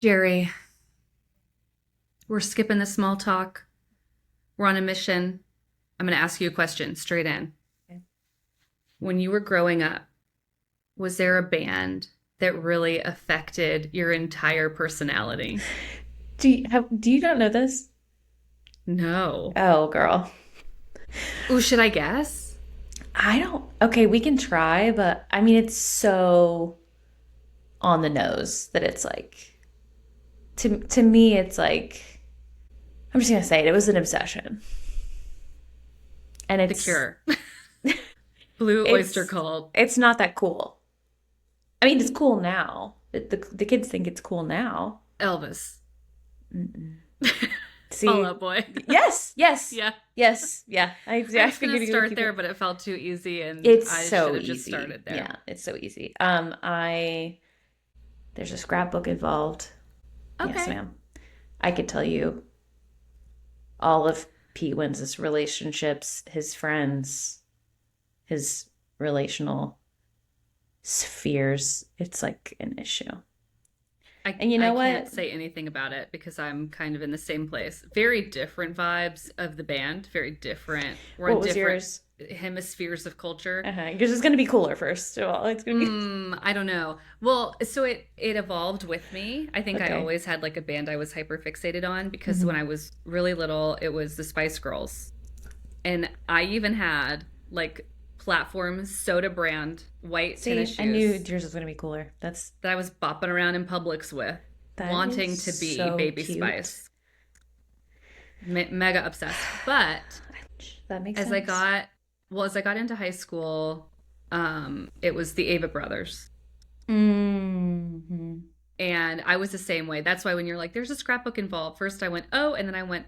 Jerry, we're skipping the small talk. We're on a mission. I'm going to ask you a question straight in. Okay. When you were growing up, was there a band that really affected your entire personality? Do you not know this? No. Oh, girl. Oh, should I guess? I don't. Okay, we can try, but I mean, it's so on the nose that it's like to me, it's like I'm just gonna say it. It was an obsession, and The it's Cure. Blue Oyster it's Cult. it's not that cool. I mean, it's cool now. The kids think it's cool now. Elvis. Mm-mm. Fall See, Out Boy. yes, yes, Yeah. yes, yeah. I I was going figured to you would start keep there, it. but it felt too easy and It's I should so have just easy. started there. Yeah, it's so easy. I there's a scrapbook involved. Yes, Okay. ma'am. I could tell you all of Pete Wins's relationships, his friends, his relational spheres. It's like an issue. And you I know can't what? say anything about it because I'm kind of in the same place. Very different vibes of the band, very different. We're What in was different yours? hemispheres of culture. Yours is gonna be cooler first of all. It's gonna be I don't know. Well, so it evolved with me. I think I okay. always had like a band I was hyper fixated on because when Hmm. I was really little, it was the Spice Girls. And I even had like platform soda brand white tennis See, I knew shoes yours was gonna be cooler. that I was bopping around in Publix with, That is wanting to be so Baby cute. Spice. Mega obsessed. But That makes as I sense. got, as I got into high school, it was the Ava Brothers. Hmm. And I was the same way. That's why when you're like, there's a scrapbook involved, first I went, oh, and then I went,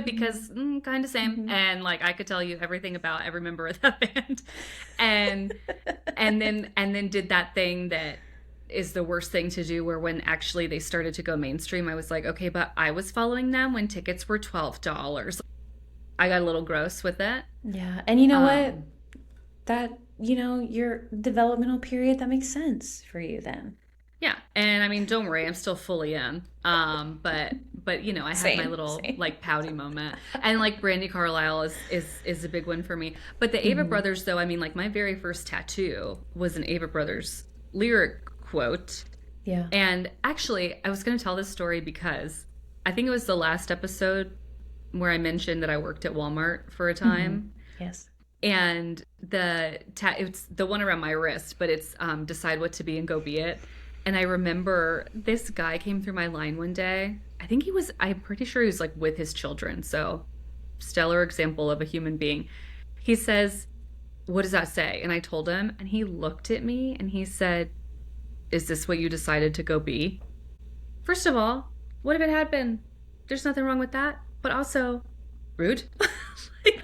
because kind of same. Hmm. And like I could tell you everything about every member of that band. And and then did that thing that is the worst thing to do where when actually they started to go mainstream, I was like, okay, but I was following them when tickets were $12. I got a little gross with it. Yeah, and you know what? Um, That, your developmental period, that makes sense for you then. yeah, and I mean, don't worry, I'm still fully in. But I had my Same, little same. like pouty moment, and like Brandy Carlisle is a big one for me. But the Ava Hmm. Brothers, though, I mean, like my very first tattoo was an Ava Brothers lyric quote. Yeah. And actually, I was going to tell this story because I think it was the last episode where I mentioned that I worked at Walmart for a Hmm. time. Yes. And it's the one around my wrist, but it's decide what to be and go be it. And I remember this guy came through my line one day. I'm pretty sure he was like with his children. So stellar example of a human being. He says, what does that say? And I told him, and he looked at me and he said, is this what you decided to go be? First of all, what if it had been? There's nothing wrong with that. But also, rude. Like,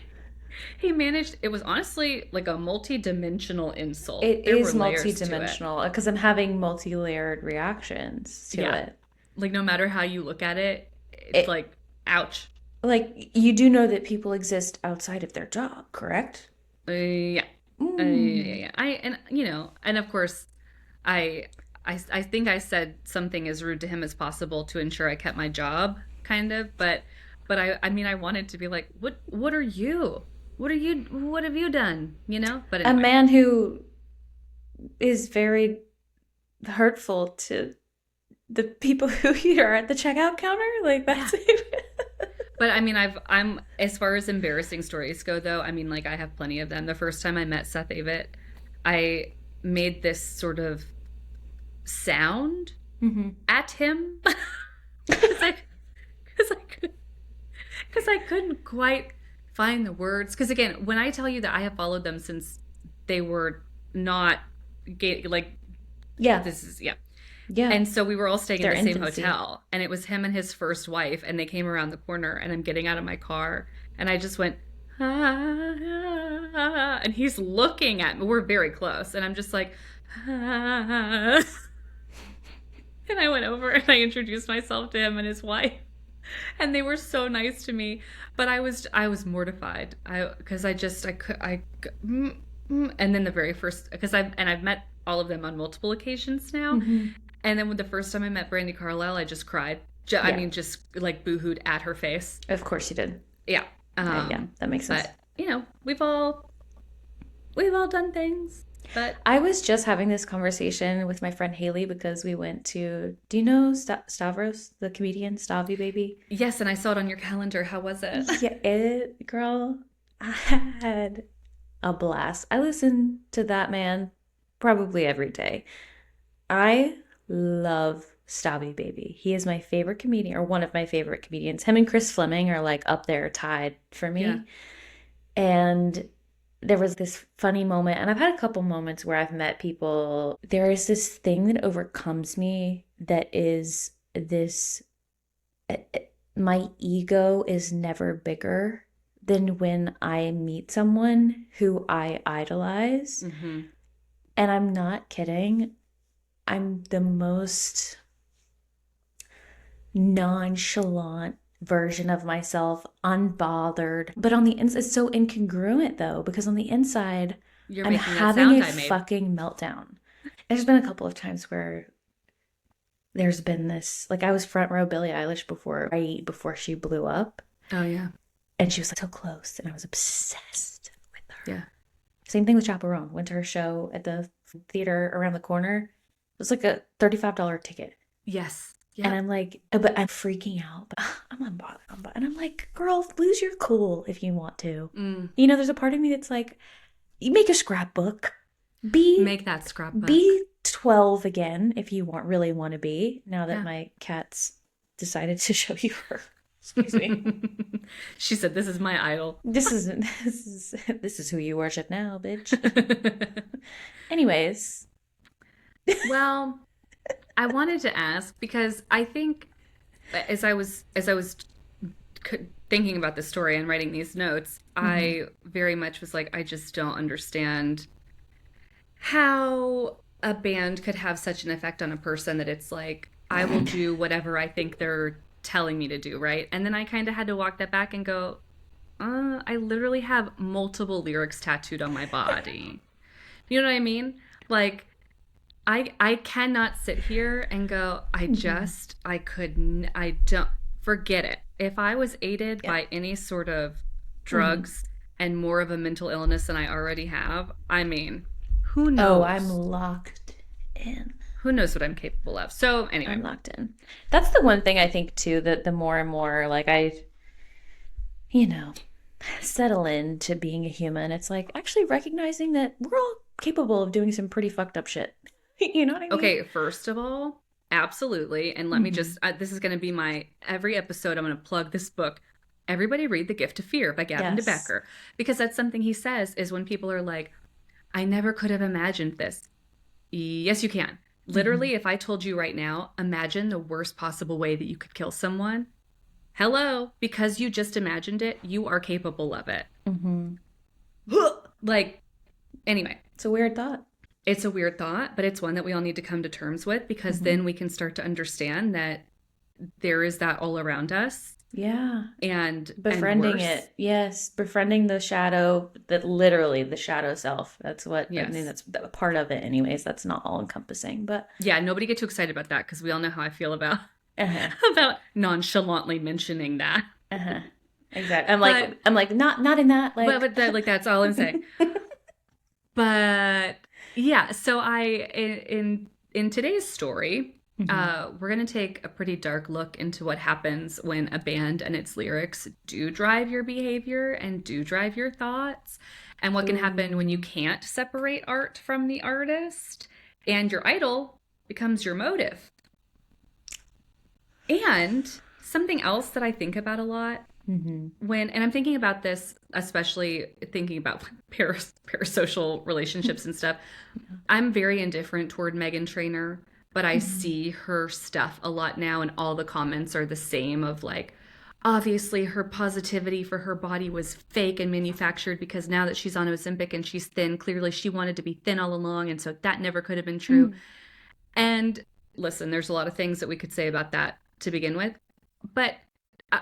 he managed, it was honestly like a multi-dimensional insult. It There were is layers to it. multi-dimensional because I'm having multi-layered reactions to Yeah. it. Like no matter how you look at it, it's It like, ouch. like you do know that people exist outside of their job, correct? Yeah. Mm. Yeah. And of course, I, I think I said something as rude to him as possible to ensure I kept my job, kind of. But I mean, I wanted to be like, what are you? What have you done? But A anyway. man who is very hurtful to the people who are at the checkout counter, like Yeah. that's it. But I mean, I'm as far as embarrassing stories go, though. I mean, like I have plenty of them. The first time I met Seth Avett, I made this sort of sound Hmm. at him because because I could, because I couldn't quite find the words. Because again, when I tell you that I have followed them since they were not gay, like Yeah, this is yeah. yeah. And so we were all staying in Their the same infancy. hotel, and it was him and his first wife, and they came around the corner, and I'm getting out of my car, and I just went, ah, and he's looking at me. We're very close, and I'm just like, ah. And I went over and I introduced myself to him and his wife, and they were so nice to me, but I was mortified. Because I just I could I and then the very first because I've met all of them on multiple occasions now, Hmm. And then when the first time I met Brandy Carlisle, I just cried. I Yeah, mean, just like boohooed at her face. of course you did. Yeah. Yeah, that makes sense. But we've all done things. But I was just having this conversation with my friend Haley because we went to, do you know Stavros, the comedian, Stavy Baby? yes, and I saw it on your calendar. How was it? Yeah, girl, I had a blast. I listen to that man probably every day. I love Stabby Baby. He is my favorite comedian, or one of my favorite comedians. Him and Chris Fleming are like up there tied for Yeah. me. And there was this funny moment, and I've had a couple moments where I've met people. There is this thing that overcomes me that is this my ego is never bigger than when I meet someone who I idolize. Mm-hmm. And I'm not kidding. I'm the most nonchalant version of myself, unbothered. But on the inside, it's so incongruent though, because on the inside, You're I'm making that having sound a I made. fucking meltdown. There's been a couple of times where there's been this, like I was front row Billie Eilish before she blew up, Oh yeah. and she was like so close, and I was obsessed with her. Yeah. Same thing with Chaperone. Went to her show at the theater around the corner. It was like a $35 ticket. Yes. And Yeah. I'm like, but I'm freaking out. But I'm unbothered. And I'm like, girl, lose your cool if you want to. Mm. You know, there's a part of me that's like, you make a scrapbook. Be Make that scrapbook. be 12 again if you really want to be. Now that Yeah. my cat's decided to show you her. Excuse me. She said, "This is my idol." This is who you worship now, bitch. Anyways. Well, I wanted to ask because I think as I was thinking about this story and writing these notes, I very much was like, I just don't understand how a band could have such an effect on a person that it's like I will do whatever I think they're telling me to do, right? And then I kind of had to walk that back and go, I literally have multiple lyrics tattooed on my body. You know what I mean? Like I cannot sit here and go, I don't forget it. If I was aided Yeah. by any sort of drugs and more of a mental illness than I already have, I mean, who knows? Oh, I'm locked in. Who knows what I'm capable of? So anyway, I'm locked in. That's the one thing I think too, that the more and more like you know, settle into being a human, it's like actually recognizing that we're all capable of doing some pretty fucked up shit. You know what I mean? okay, first of all, absolutely. And let me just, this is going to be my, every episode, I'm going to plug this book. Everybody read The Gift of Fear by Gavin Yes. DeBecker. Because that's something he says is when people are like, I never could have imagined this. Yes, you can. Literally, if I told you right now, imagine the worst possible way that you could kill someone. Hello, because you just imagined it, you are capable of it. Like, anyway, It's a weird thought. it's a weird thought, but it's one that we all need to come to terms with because then we can start to understand that there is that all around us Yeah. and Befriending worse. it. Yes. Befriending the shadow, that literally the shadow self. That's what, I Yes. mean, that's part of it anyways. That's not all encompassing, but Yeah, nobody get too excited about that because we all know how I feel about uh-huh. about nonchalantly mentioning that. Uh-huh. Exactly. I'm like, not in that. Like, But that, like that's all I'm saying. But yeah, so in today's story, we're gonna take a pretty dark look into what happens when a band and its lyrics do drive your behavior and do drive your thoughts, and what can happen when you can't separate art from the artist, and your idol becomes your motive. And something else that I think about a lot when, and I'm thinking about this, especially thinking about parasocial relationships and stuff. I'm very indifferent toward Megan Trainor, but I see her stuff a lot now, and all the comments are the same of like, obviously her positivity for her body was fake and manufactured because now that she's on Ozempic and she's thin, clearly she wanted to be thin all along, and so that never could have been true. And listen, there's a lot of things that we could say about that to begin with, but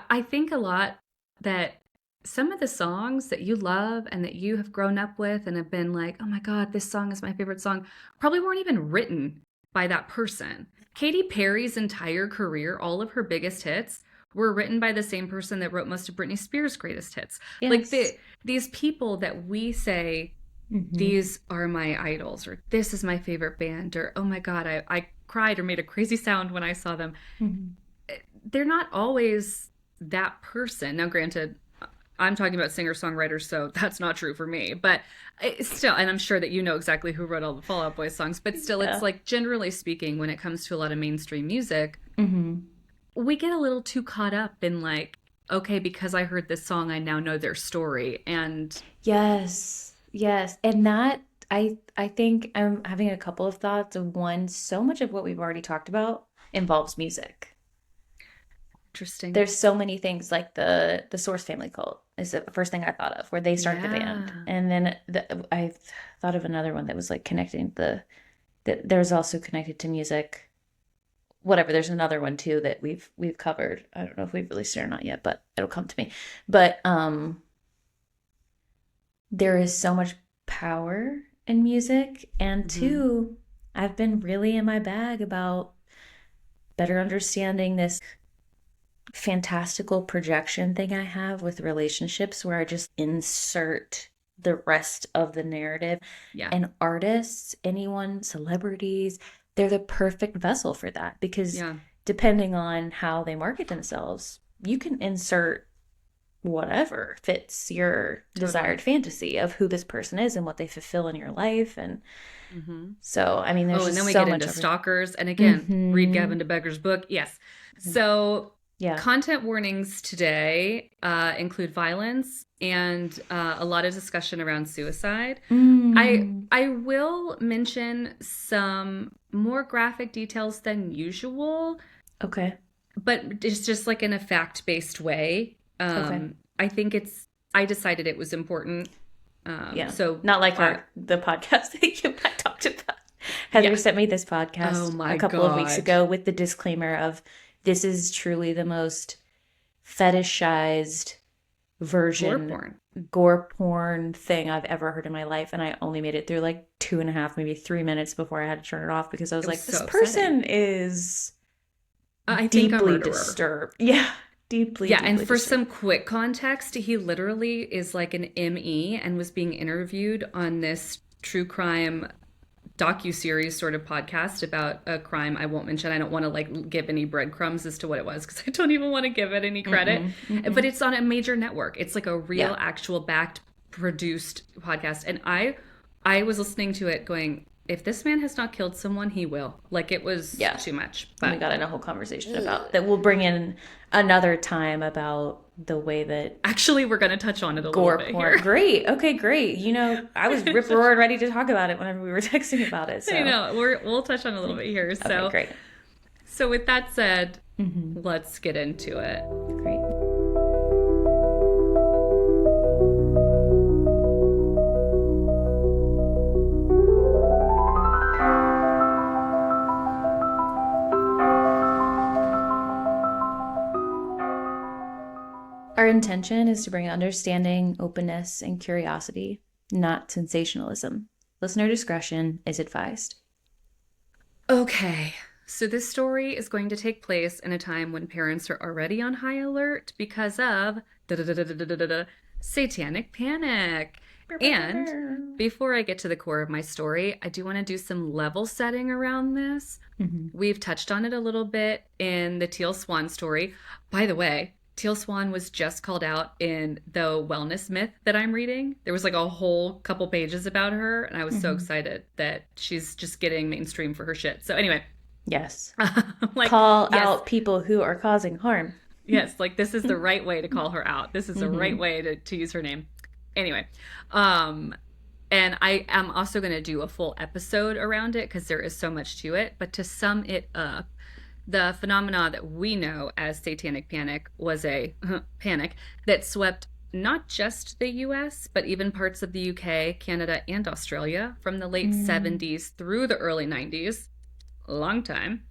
I think a lot that some of the songs that you love and that you have grown up with and have been like, oh my God, this song is my favorite song, probably weren't even written by that person. Katy Perry's entire career, all of her biggest hits were written by the same person that wrote most of Britney Spears' greatest hits. Like Yes. these people that we say, these are my idols, or this is my favorite band, or oh my God, I cried or made a crazy sound when I saw them. They're not always that person. Now, granted, I'm talking about singer-songwriters, so that's not true for me. But still, and I'm sure that you know exactly who wrote all the Fall Out Boy songs, but still, it's like, generally speaking, when it comes to a lot of mainstream music, we get a little too caught up in like, okay, because I heard this song, I now know their story. And Yes. Yes. And that I think I'm having a couple of thoughts. One, so much of what we've already talked about involves music. interesting. There's so many things like the Source Family Cult is the first thing I thought of, where they started the band. And then I thought of another one that was like connecting that there's also connected to music. Whatever, there's another one too that we've covered. I don't know if we've released it or not yet, but it'll come to me. But there is so much power in music. And two, I've been really in my bag about better understanding this fantastical projection thing I have with relationships, where I just insert the rest of the narrative. Yeah. And artists, anyone, celebrities, they're the perfect vessel for that, because depending on how they market themselves, you can insert whatever fits your desired fantasy of who this person is and what they fulfill in your life. And so, I mean, there's and then we so get much into stalkers. And again, read Gavin DeBeggar's book. Yes. So content warnings today include violence and a lot of discussion around suicide. I will mention some more graphic details than usual. Okay. But it's just like in a fact-based way. I think I decided it was important. So not like the podcast that you and I talked about. Heather sent me this podcast a couple of weeks ago with the disclaimer of, this is truly the most fetishized version, gore porn thing I've ever heard in my life. And I only made it through like 2.5, maybe 3 minutes before I had to turn it off, because I was like, this person is deeply disturbed. Yeah. Deeply and for disturbed. some quick context, he literally is like an ME and was being interviewed on this true crime docu-series sort of podcast about a crime I won't mention. I don't want to like give any breadcrumbs as to what it was, because I don't even want to give it any credit. But it's on a major network. It's like a real, actual backed, produced podcast. And I was listening to it going, if this man has not killed someone, he will. Like, it was too much. But we got in a whole conversation about that. We'll bring in another time about the way that actually we're going to touch on it a little bit here. Great. Okay, great. You know, I was rip-roaring ready to talk about it whenever we were texting about it. So. I know. We'll touch on it a little bit here. So great. So with that said, let's get into it. Great. Our intention is to bring understanding, openness, and curiosity, not sensationalism. Listener discretion is advised. Okay, so this story is going to take place in a time when parents are already on high alert because of Satanic Panic. And before I get to the core of my story, I do want to do some level setting around this. We've touched on it a little bit in the Teal Swan story. By the way, Teal Swan was just called out in the Wellness Myth that I'm reading. There was like a whole couple pages about her, and I was so excited that she's just getting mainstream for her shit. So anyway. Yes. Call out people who are causing harm. Yes, like this is the right way to call her out. This is the right way to use her name. Anyway, and I am also going to do a full episode around it because there is so much to it. But to sum it up, the phenomena that we know as Satanic Panic was a panic that swept not just the US, but even parts of the UK, Canada, and Australia from the late 70s through the early 90s. A long time.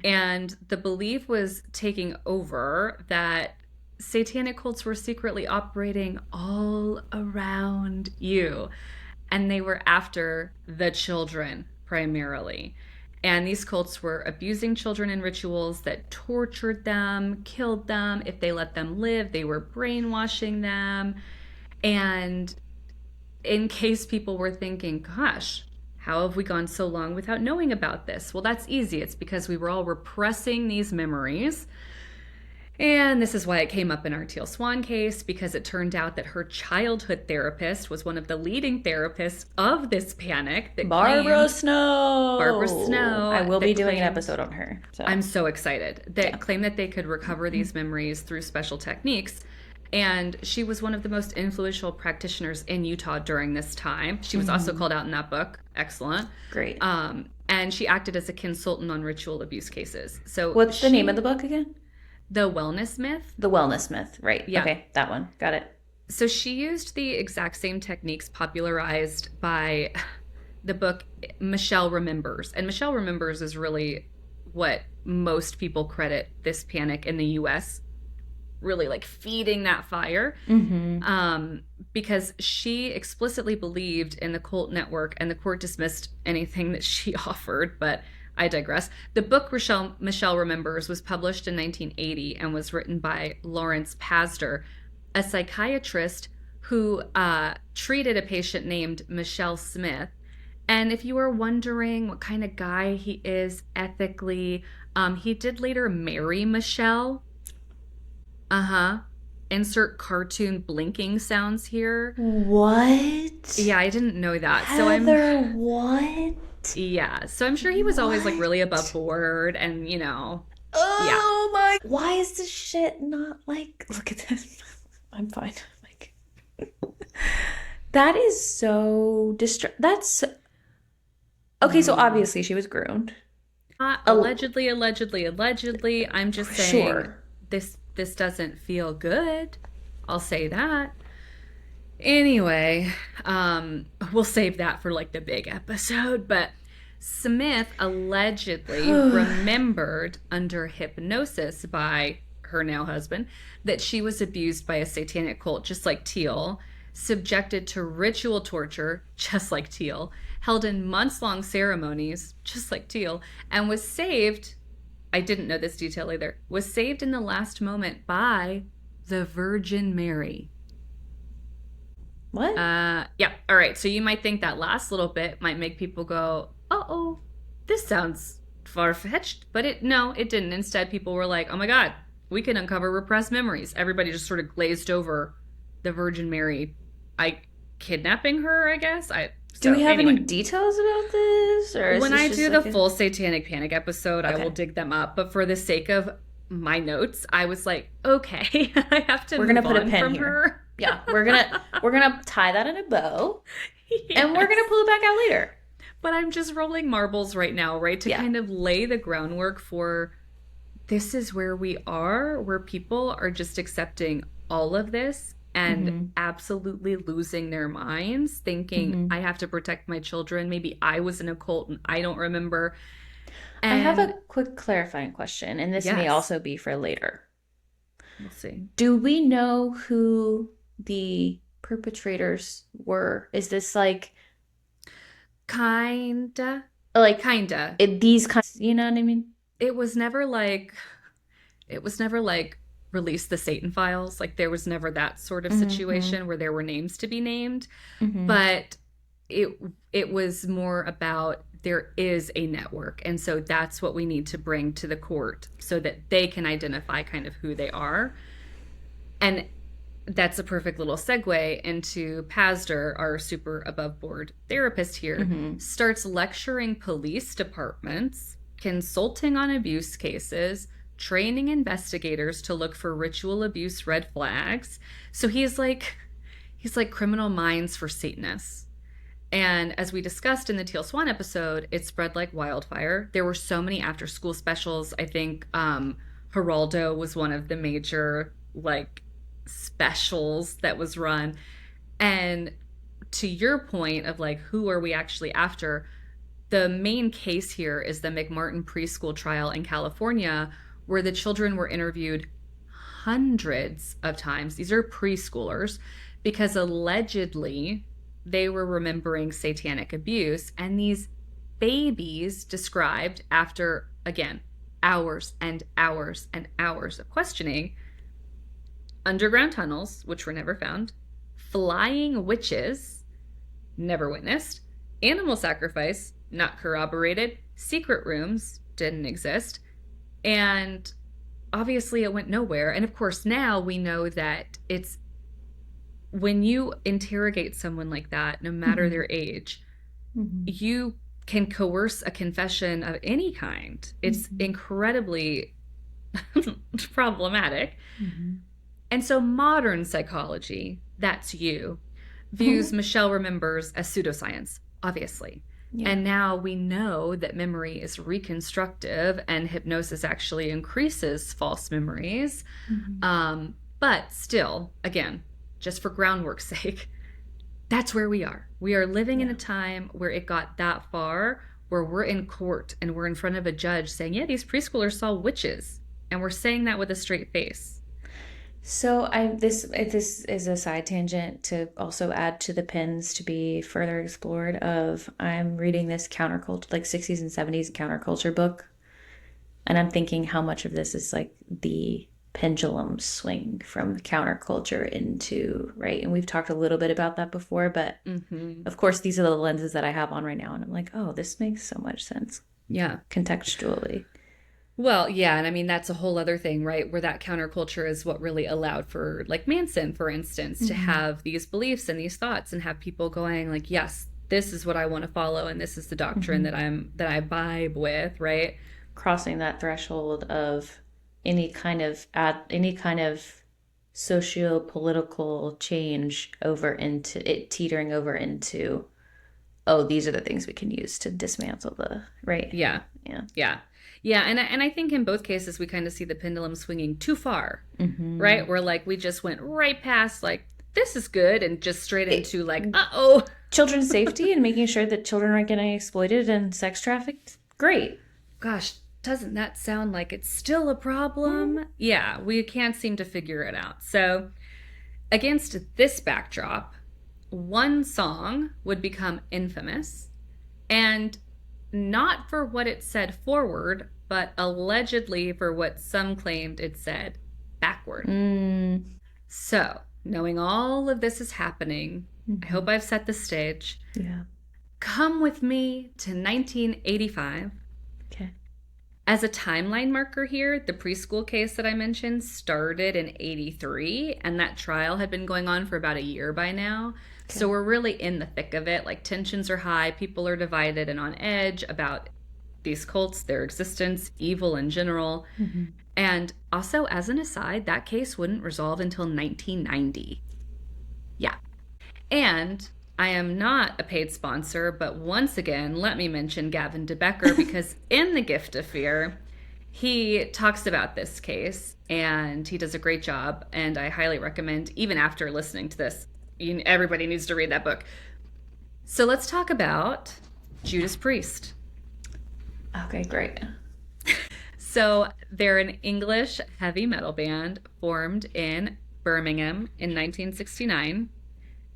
And the belief was taking over that satanic cults were secretly operating all around you. And they were after the children primarily. And these cults were abusing children in rituals that tortured them, killed them. If they let them live, they were brainwashing them. And in case people were thinking, gosh, how have we gone so long without knowing about this? Well, that's easy. It's because we were all repressing these memories. And this is why it came up in our Teal Swan case, because it turned out that her childhood therapist was one of the leading therapists of this panic. That Barbara Snow. Barbara Snow. I will be doing an episode on her. So. I'm so excited. That claimed that they could recover these memories through special techniques. And she was one of the most influential practitioners in Utah during this time. She was also called out in that book. Excellent. Great. And she acted as a consultant on ritual abuse cases. So what's the name of the book again? The Wellness Myth. The Wellness Myth, right. Yeah. Okay, that one. Got it. So she used the exact same techniques popularized by the book Michelle Remembers. And Michelle Remembers is really what most people credit this panic in the U.S. really like feeding that fire. Because she explicitly believed in the cult network, and the court dismissed anything that she offered, but I digress. The book Michelle Remembers was published in 1980 and was written by Lawrence Pastor, a psychiatrist who treated a patient named Michelle Smith. And if you were wondering what kind of guy he is ethically, he did later marry Michelle. Insert cartoon blinking sounds here. What? Yeah, I didn't know that. Heather, what? Yeah, so I'm sure he was always like really above board, and Oh my! Why is this shit not like? Look at this. I'm fine. Like that is so That's okay. So obviously she was groomed. Allegedly. I'm just saying. Sure. This doesn't feel good. I'll say that. Anyway, we'll save that for like the big episode, but Smith allegedly remembered under hypnosis by her now husband that she was abused by a satanic cult, just like Teal, subjected to ritual torture, just like Teal, held in months-long ceremonies, just like Teal, and was saved, I didn't know this detail either, was saved in the last moment by the Virgin Mary. What? Yeah. All right. So you might think that last little bit might make people go, "Uh-oh, this sounds far-fetched," but it didn't. Instead, people were like, "Oh my God, we can uncover repressed memories." Everybody just sort of glazed over the Virgin Mary, kidnapping her, I guess. Do we have any details about this? Or when I do the full Satanic Panic episode, okay, I will dig them up. But for the sake of my notes, I was like, okay, I have to. We're gonna put a pin here. Her. Yeah, we're gonna tie that in a bow, yes, and we're gonna pull it back out later. But I'm just rolling marbles right now, right, to kind of lay the groundwork for this is where we are, where people are just accepting all of this and absolutely losing their minds, thinking I have to protect my children. Maybe I was in a cult and I don't remember. And I have a quick clarifying question, and this may also be for later. We'll see. Do we know who the perpetrators were? Is this like kinda these kinds, you know what I mean? It was never like release the Satan files. Like there was never that sort of situation where there were names to be named, but it was more about there is a network, and so that's what we need to bring to the court so that they can identify kind of who they are. And that's a perfect little segue into Pastor, our super above board therapist here, starts lecturing police departments, consulting on abuse cases, training investigators to look for ritual abuse red flags. So he's like Criminal Minds for Satanists. And as we discussed in the Teal Swan episode, it spread like wildfire. There were so many after school specials. I think Geraldo was one of the major specials that was run. And to your point of who are we actually after, the main case here is the McMartin preschool trial in California, where the children were interviewed hundreds of times. These are preschoolers, because allegedly they were remembering satanic abuse, and these babies described after, again, hours and hours and hours of questioning, underground tunnels, which were never found, flying witches, never witnessed, animal sacrifice, not corroborated, secret rooms, didn't exist, and obviously it went nowhere. And of course, now we know that it's when you interrogate someone like that, no matter their age, you can coerce a confession of any kind. It's incredibly problematic. And so modern psychology, that's you, views Michelle Remembers as pseudoscience, obviously. Yeah. And now we know that memory is reconstructive and hypnosis actually increases false memories. But still, again, just for groundwork's sake, that's where we are. We are living in a time where it got that far, where we're in court and we're in front of a judge saying, yeah, these preschoolers saw witches. And we're saying that with a straight face. So this is a side tangent to also add to the pins to be further explored of I'm reading this counterculture, like 60s and 70s counterculture book. And I'm thinking how much of this is like the pendulum swing from counterculture into, right? And we've talked a little bit about that before, but of course these are the lenses that I have on right now. And I'm like, oh, this makes so much sense. Yeah. Contextually. Well, yeah, and I mean, that's a whole other thing, right? Where that counterculture is what really allowed for, like, Manson, for instance, to have these beliefs and these thoughts and have people going like, yes, this is what I want to follow and this is the doctrine that I vibe with, right? Crossing that threshold of any kind of socio-political change over into it, teetering over into, oh, these are the things we can use to dismantle the, right? Yeah. Yeah, and I think in both cases we kind of see the pendulum swinging too far, right? Where like we just went right past like this is good and just straight into like uh-oh. Children's safety and making sure that children aren't getting exploited and sex trafficked. Great. Gosh, doesn't that sound like it's still a problem? Yeah, we can't seem to figure it out. So against this backdrop, one song would become infamous, and not for what it said forward, but allegedly for what some claimed it said backward. So, knowing all of this is happening, I hope I've set the stage. Yeah. Come with me to 1985. Okay. As a timeline marker here, the preschool case that I mentioned started in 83, and that trial had been going on for about a year by now. Okay. So we're really in the thick of it. Like, tensions are high, people are divided and on edge about these cults, their existence, evil in general. And also, as an aside, that case wouldn't resolve until 1990. Yeah. And I am not a paid sponsor, but once again, let me mention Gavin DeBecker, because in The Gift of Fear, he talks about this case, and he does a great job, and I highly recommend, even after listening to this, everybody needs to read that book. So let's talk about Judas Priest. Okay, great. So they're an English heavy metal band formed in Birmingham in 1969.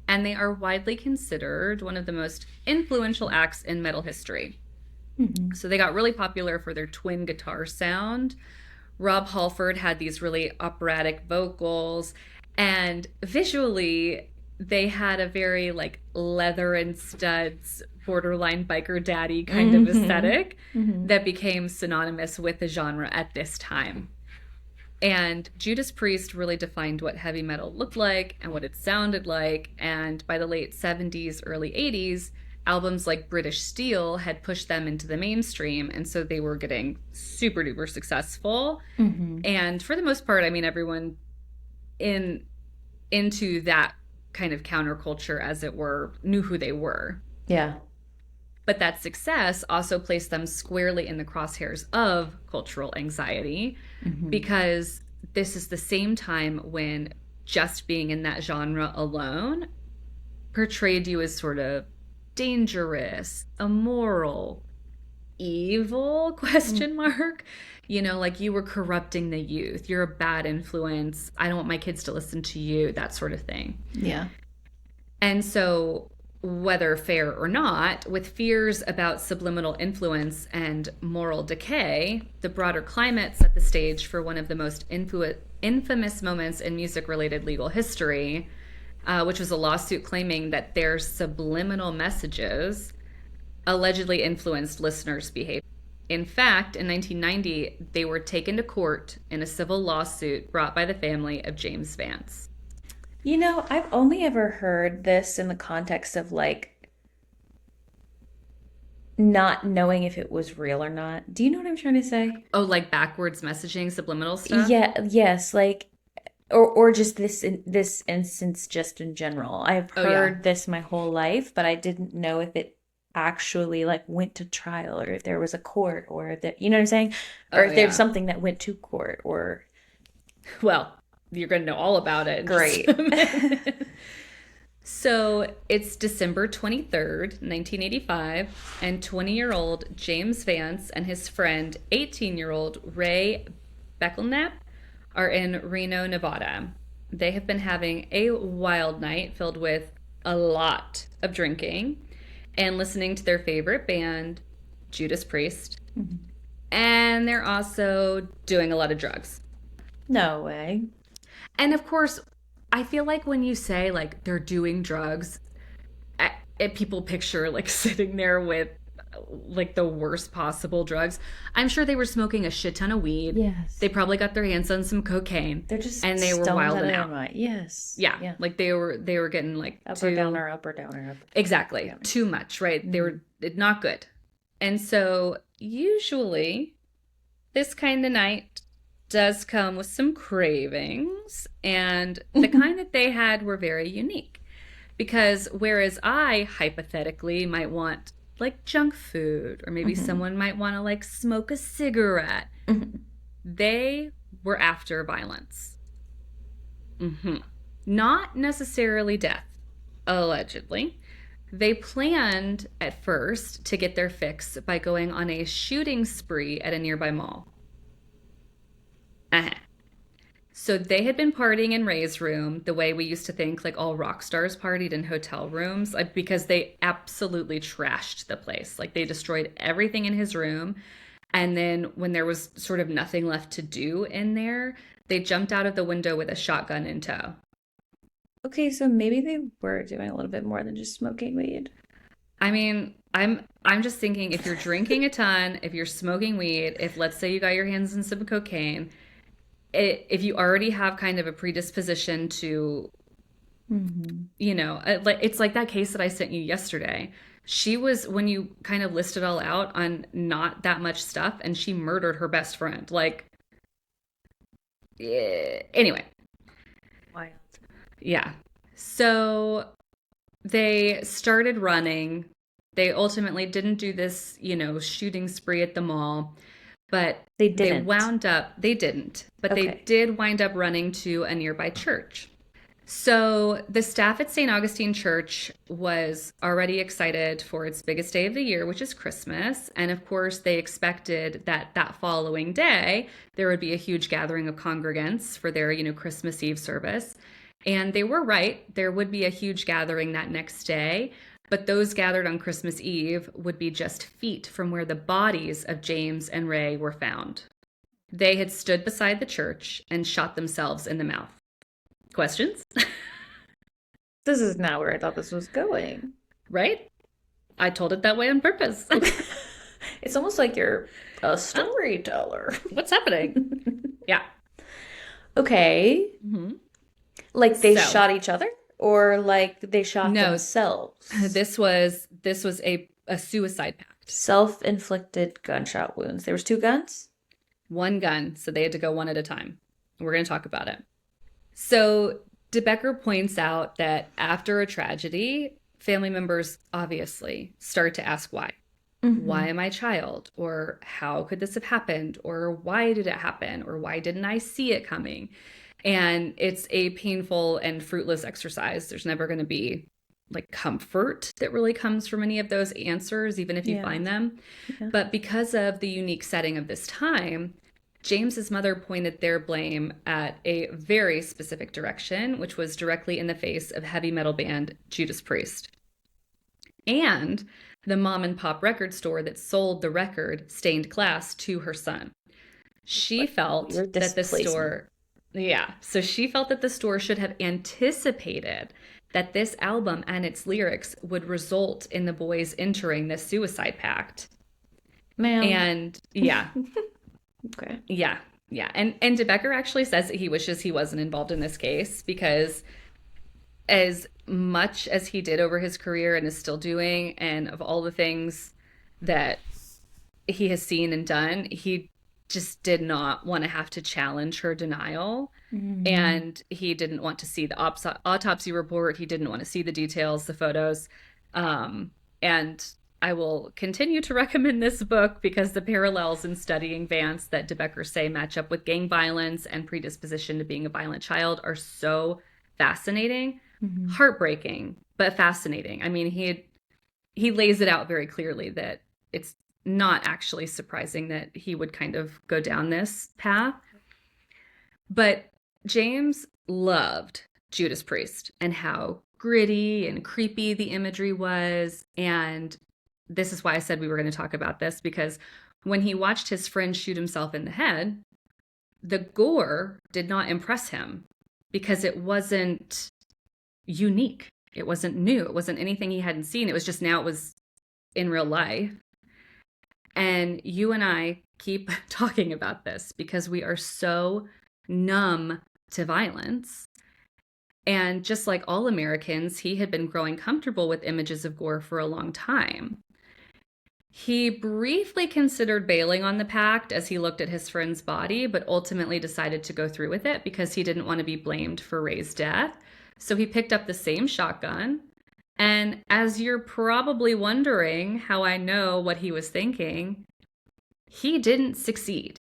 And they are widely considered one of the most influential acts in metal history. So they got really popular for their twin guitar sound. Rob Halford had these really operatic vocals, and visually they had a very like leather and studs, borderline biker daddy kind of aesthetic that became synonymous with the genre at this time. And Judas Priest really defined what heavy metal looked like and what it sounded like. And by the late 70s, early 80s, albums like British Steel had pushed them into the mainstream. And so they were getting super duper successful. And for the most part, I mean, everyone into that kind of counterculture, as it were, knew who they were. Yeah. But that success also placed them squarely in the crosshairs of cultural anxiety, because this is the same time when just being in that genre alone portrayed you as sort of dangerous, immoral, evil, question mark. You know, like you were corrupting the youth. You're a bad influence. I don't want my kids to listen to you, that sort of thing. Yeah. And so whether fair or not, with fears about subliminal influence and moral decay, the broader climate set the stage for one of the most infamous moments in music related legal history, which was a lawsuit claiming that their subliminal messages allegedly influenced listeners' behavior. In fact, in 1990, they were taken to court in a civil lawsuit brought by the family of James Vance. You know, I've only ever heard this in the context of like not knowing if it was real or not. Do you know what I'm trying to say? Oh, like backwards messaging, subliminal stuff? Yeah, yes, like or just this instance just in general. I've Oh, yeah. heard this my whole life, but I didn't know if it actually like went to trial or if there was a court or that you know what I'm saying? Or Oh, if there's yeah. something that went to court or Well, you're going to know all about it in just great. a minute. So it's December 23rd, 1985, and 20-year-old James Vance and his friend, 18-year-old Ray Beckelknap, are in Reno, Nevada. They have been having a wild night filled with a lot of drinking and listening to their favorite band, Judas Priest. And they're also doing a lot of drugs. No way. And of course, I feel like when you say like they're doing drugs, people picture like sitting there with like the worst possible drugs. I'm sure they were smoking a shit ton of weed. Yes. They probably got their hands on some cocaine. They're just and they were stoned wilding out of their out. mind. Yes. Yeah, like they were getting like Up too or down or up or down or up. exactly too much, right? They were not good. And so usually this kind of night does come with some cravings, and the kind that they had were very unique. Because whereas I hypothetically might want like junk food, or maybe someone might want to like smoke a cigarette, they were after violence. Not necessarily death, allegedly. They planned at first to get their fix by going on a shooting spree at a nearby mall. So they had been partying in Ray's room the way we used to think like all rock stars partied in hotel rooms, like, because they absolutely trashed the place. Like they destroyed everything in his room. And then when there was sort of nothing left to do in there, they jumped out of the window with a shotgun in tow. Okay, so maybe they were doing a little bit more than just smoking weed. I mean, I'm just thinking if you're drinking a ton, if you're smoking weed, if let's say you got your hands on some cocaine, if you already have kind of a predisposition to, you know, like it's like that case that I sent you yesterday. She was, when you kind of listed all out on not that much stuff, and she murdered her best friend. Like, anyway. Wild. Yeah. So they started running. They ultimately didn't do this, you know, shooting spree at the mall. But They didn't. They didn't, but Okay. they did wind up running to a nearby church. So the staff at St. Augustine Church was already excited for its biggest day of the year, which is Christmas. And of course, they expected that that following day, there would be a huge gathering of congregants for their, you know, Christmas Eve service. And they were right. There would be a huge gathering that next day. But those gathered on Christmas Eve would be just feet from where the bodies of James and Ray were found. They had stood beside the church and shot themselves in the mouth. Questions? This is not where I thought this was going. Right? I told it that way on purpose. It's almost like you're a storyteller. What's happening? Yeah. Okay. Like they So- shot each other? Or like they shot No. themselves? This was a suicide pact. Self-inflicted gunshot wounds. There was 2 guns? One gun, so they had to go one at a time. We're going to talk about it. So DeBecker points out that after a tragedy, family members obviously start to ask why. Why am I a child? Or how could this have happened? Or why did it happen? Or why didn't I see it coming? And it's a painful and fruitless exercise. There's never going to be like comfort that really comes from any of those answers, even if you find them. Yeah. But because of the unique setting of this time, James's mother pointed their blame at a very specific direction, which was directly in the face of heavy metal band Judas Priest. and the mom and pop record store that sold the record Stained Glass to her son. She What felt weird that the displacement. store, yeah, so she felt that the store should have anticipated that this album and its lyrics would result in the boys entering this suicide pact. Ma'am. And yeah, Okay. yeah, yeah. And DeBecker actually says that he wishes he wasn't involved in this case because as much as he did over his career and is still doing, and of all the things that he has seen and done, he just did not want to have to challenge her denial. Mm. And he didn't want to see the autopsy report. He didn't want to see the details, the photos. And I will continue to recommend this book because the parallels in studying Vance that DeBecker say match up with gang violence and predisposition to being a violent child are so fascinating, Mhm. heartbreaking, but fascinating. I mean, he lays it out very clearly that it's not actually surprising that he would kind of go down this path. But James loved Judas Priest and how gritty and creepy the imagery was. And this is why I said we were going to talk about this because when he watched his friend shoot himself in the head, the gore did not impress him because it wasn't unique. It wasn't new. It wasn't anything he hadn't seen. It was just now it was in real life. And you and I keep talking about this because we are so numb to violence. And just like all Americans, he had been growing comfortable with images of gore for a long time. He briefly considered bailing on the pact as he looked at his friend's body, but ultimately decided to go through with it because he didn't want to be blamed for Ray's death. So he picked up the same shotgun. And as you're probably wondering how I know what he was thinking, he didn't succeed.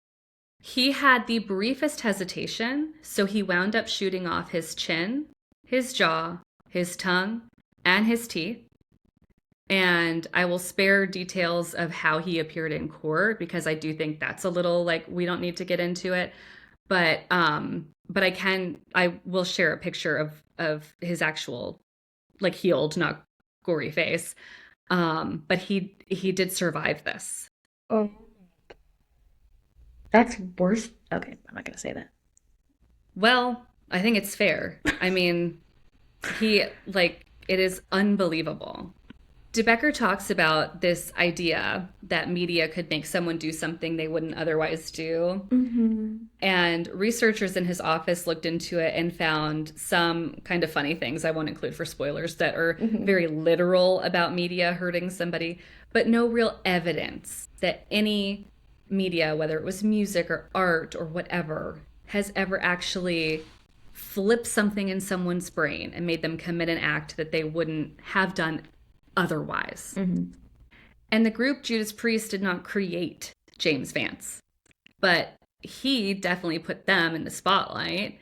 He had the briefest hesitation, so he wound up shooting off his chin, his jaw, his tongue, and his teeth. And I will spare details of how he appeared in court because I do think that's a little like we don't need to get into it. But I will share a picture of his actual like healed, not gory face. But he did survive this. Oh, that's worse. Okay, I'm not gonna say that. Well, I think it's fair. I mean, he like it is unbelievable. DeBecker talks about this idea that media could make someone do something they wouldn't otherwise do. Mm-hmm. And researchers in his office looked into it and found some kind of funny things I won't include for spoilers that are Mm-hmm. very literal about media hurting somebody, but no real evidence that any media, whether it was music or art or whatever, has ever actually flipped something in someone's brain and made them commit an act that they wouldn't have done otherwise. Mm-hmm. And the group Judas Priest did not create James Vance, but he definitely put them in the spotlight.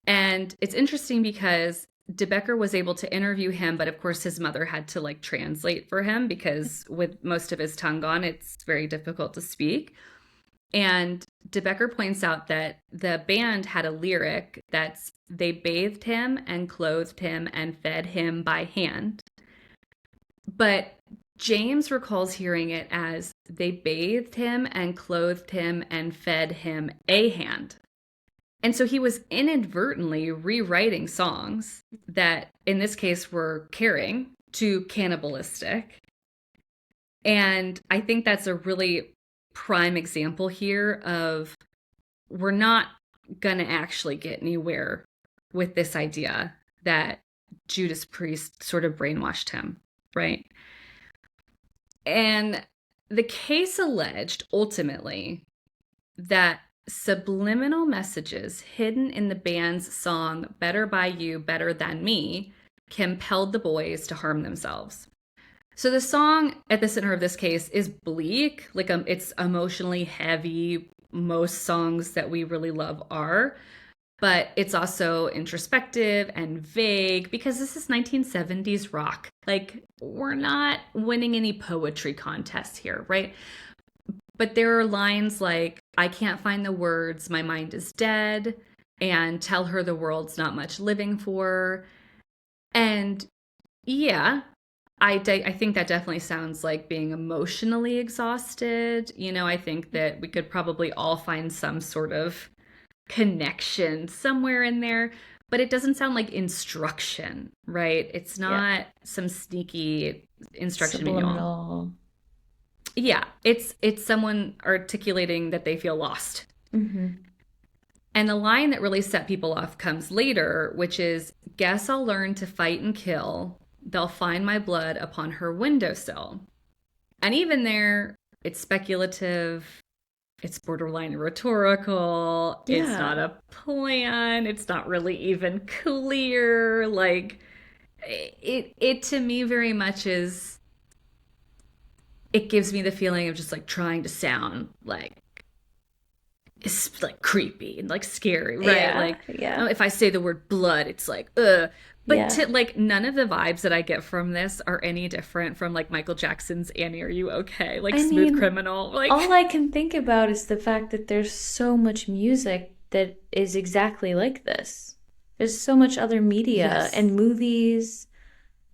And it's interesting because DeBecker was able to interview him, but of course his mother had to like translate for him because with most of his tongue gone, it's very difficult to speak. And DeBecker points out that the band had a lyric that's they bathed him and clothed him and fed him by hand. But James recalls hearing it as they bathed him and clothed him and fed him a hand. And so he was inadvertently rewriting songs that, in this case, were caring to cannibalistic. And I think that's a really prime example here of we're not going to actually get anywhere with this idea that Judas Priest sort of brainwashed him, right? And the case alleged ultimately that subliminal messages hidden in the band's song Better by You, Better Than Me compelled the boys to harm themselves. So the song at the center of this case is bleak, like it's emotionally heavy. Most songs that we really love are, but it's also introspective and vague because this is 1970s rock. Like, we're not winning any poetry contests here, right? But there are lines like, I can't find the words, my mind is dead, and tell her the world's not much living for. And yeah, I think that definitely sounds like being emotionally exhausted. I think that we could probably all find some sort of connection somewhere in there, but it doesn't sound like instruction, right? It's Yeah. not some sneaky instruction manual. Subliminal. Yeah, it's someone articulating that they feel lost. Mm-hmm. And the line that really set people off comes later, which is, guess I'll learn to fight and kill. They'll find my blood upon her windowsill. And even there, it's speculative. It's borderline rhetorical. It's not Yeah. a plan. It's not really even clear. Like it to me very much is it gives me the feeling of just like trying to sound like it's like creepy and like scary, right? Yeah. Like Yeah. if I say the word blood, it's like ugh. But Yeah. to like none of the vibes that I get from this are any different from like Michael Jackson's Annie, Are You Okay? Like I Smooth mean, Criminal. Like all I can think about is the fact that there's so much music that is exactly like this. There's so much other media yes. and movies.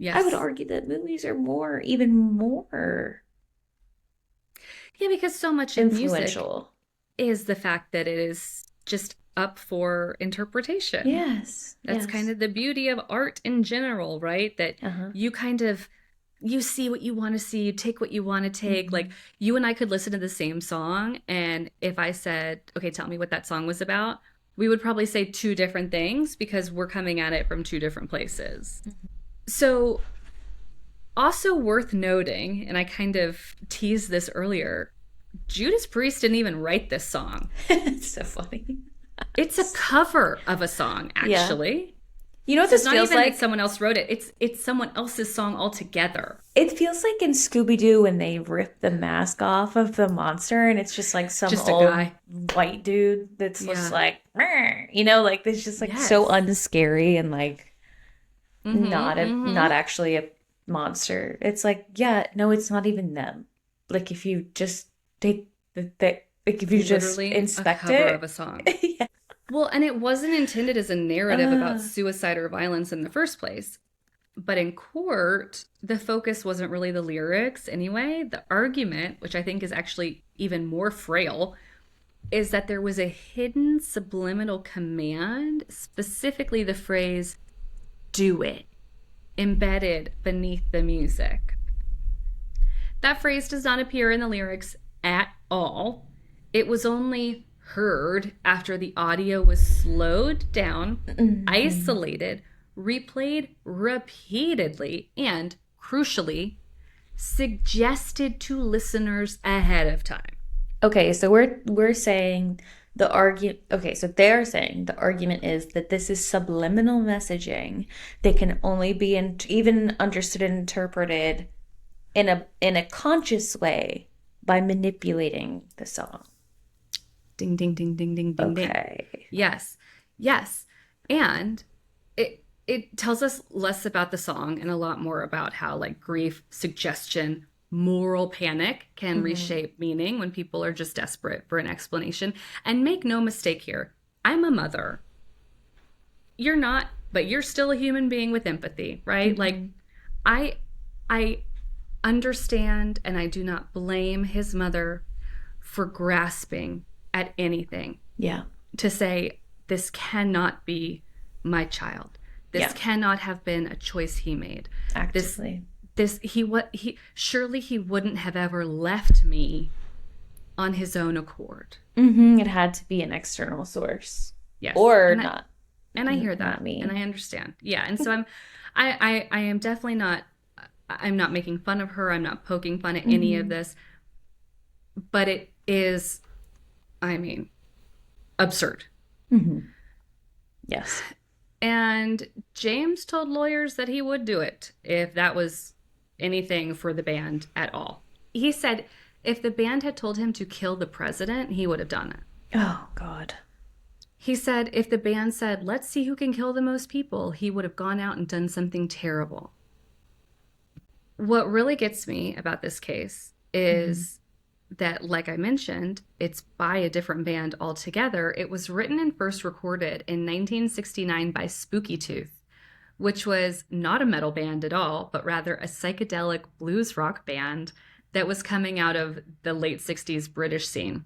I would Yes. argue that movies are even more Yeah, because so much of music influential. is the fact that it is just up for interpretation. Yes. That's kind Yes. of the beauty of art in general, right? That Uh-huh. you kind of you see what you want to see, you take what you want to take. Hmm. Like you and I could listen to the same song, and if I said, "Okay, tell me what that song was about," we would probably say two different things because we're coming at it from two different places. So, also worth noting, and I kind of teased this earlier, Judas Priest didn't even write this song. It's so funny. It's a cover of a song, Yeah. actually. You know what So it's this not feels even that like? someone else wrote it. It's someone else's song altogether. It feels like in Scooby-Doo when they rip the mask off of the monster and it's just like some Just a old guy. white dude that's just Yeah. like, "Meh," like it's just like so Yes. unscary and like Mm-hmm. not Mm-hmm. actually a monster. It's like, yeah, no, it's not even them. Like if you just take like if you just Literally a inspect cover of it. a song. Yeah. Well, and it wasn't intended as a narrative about Uh, suicide or violence in the first place. But in court, the focus wasn't really the lyrics anyway. The argument, which I think is actually even more frail, is that there was a hidden subliminal command, specifically the phrase, do it, embedded beneath the music. That phrase does not appear in the lyrics at all. It was only heard after the audio was slowed down, mhm. isolated, replayed repeatedly, and, crucially, suggested to listeners ahead of time. Okay, so we're saying the argument. Okay, so they're saying the argument is that this is subliminal messaging that can only be even understood and interpreted in a conscious way by manipulating the song. Ding, ding, ding, ding, ding, ding, ding. Okay. Yes, yes. And it tells us less about the song and a lot more about how like grief, suggestion, moral panic can Hmm. reshape meaning when people are just desperate for an explanation. And make no mistake here, I'm a mother. You're not, but you're still a human being with empathy, right? Like Hmm. I I understand and I do not blame his mother for grasping at anything Yeah. to say, this cannot be my child. This Yeah. cannot have been a choice he made. This, Actively. he surely he wouldn't have ever left me on his own accord. It had to be an external source, Yes. or And I hear not that and me. I understand. Yeah. And so I am definitely not, I'm not making fun of her. I'm not poking fun at any of Hmm. this, but it is, I mean, absurd. Hmm. Yes. And James told lawyers that he would do it if that was anything for the band at all. He said if the band had told him to kill the president, he would have done it. Oh God. He said if the band said, let's see who can kill the most people, he would have gone out and done something terrible. What really gets me about this case Hmm. is that, like I mentioned, it's by a different band altogether. It was written and first recorded in 1969 by Spooky Tooth, which was not a metal band at all, but rather a psychedelic blues rock band that was coming out of the late 60s British scene.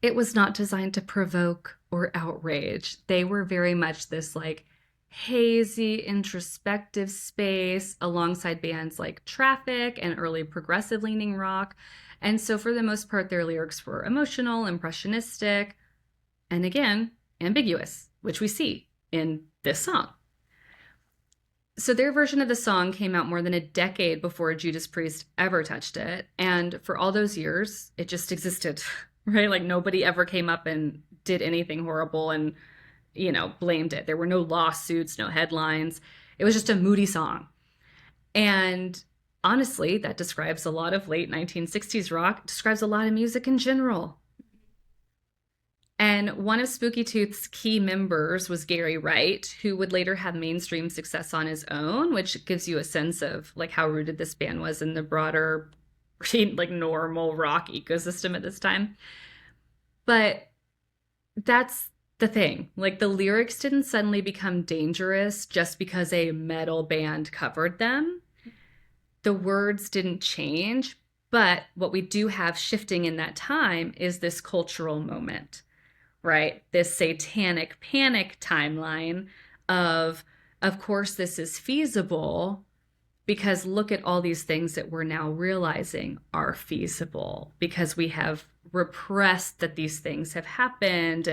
It was not designed to provoke or outrage. They were very much this like hazy, introspective space alongside bands like Traffic and early progressive leaning rock. And so, for the most part, their lyrics were emotional, impressionistic, and again, ambiguous, which we see in this song. So, their version of the song came out more than a decade before Judas Priest ever touched it. And for all those years, it just existed, right? Like nobody ever came up and did anything horrible and, blamed it. There were no lawsuits, no headlines. It was just a moody song. And honestly, that describes a lot of late 1960s rock, describes a lot of music in general. And one of Spooky Tooth's key members was Gary Wright, who would later have mainstream success on his own, which gives you a sense of like how rooted this band was in the broader, like normal rock ecosystem at this time. But that's the thing. Like the lyrics didn't suddenly become dangerous just because a metal band covered them. The words didn't change, but what we do have shifting in that time is this cultural moment. Right? This satanic panic timeline of course, this is feasible because look at all these things that we're now realizing are feasible because we have repressed that these things have happened.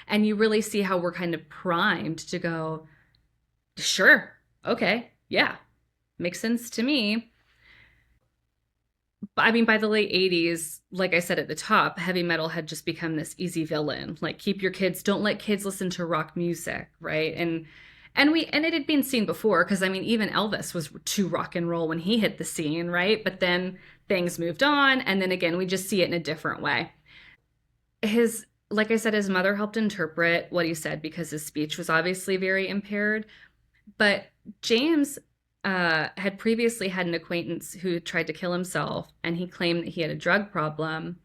And you really see how we're kind of primed to go, sure, okay, yeah, makes sense to me. I mean, by the late 80s, like I said at the top, heavy metal had just become this easy villain. Like, don't let kids listen to rock music, right? And it had been seen before, because I mean, even Elvis was too rock and roll when he hit the scene, right? But then things moved on, and then again, we just see it in a different way. Like I said, his mother helped interpret what he said because his speech was obviously very impaired. But James had previously had an acquaintance who tried to kill himself, and he claimed that he had a drug problem.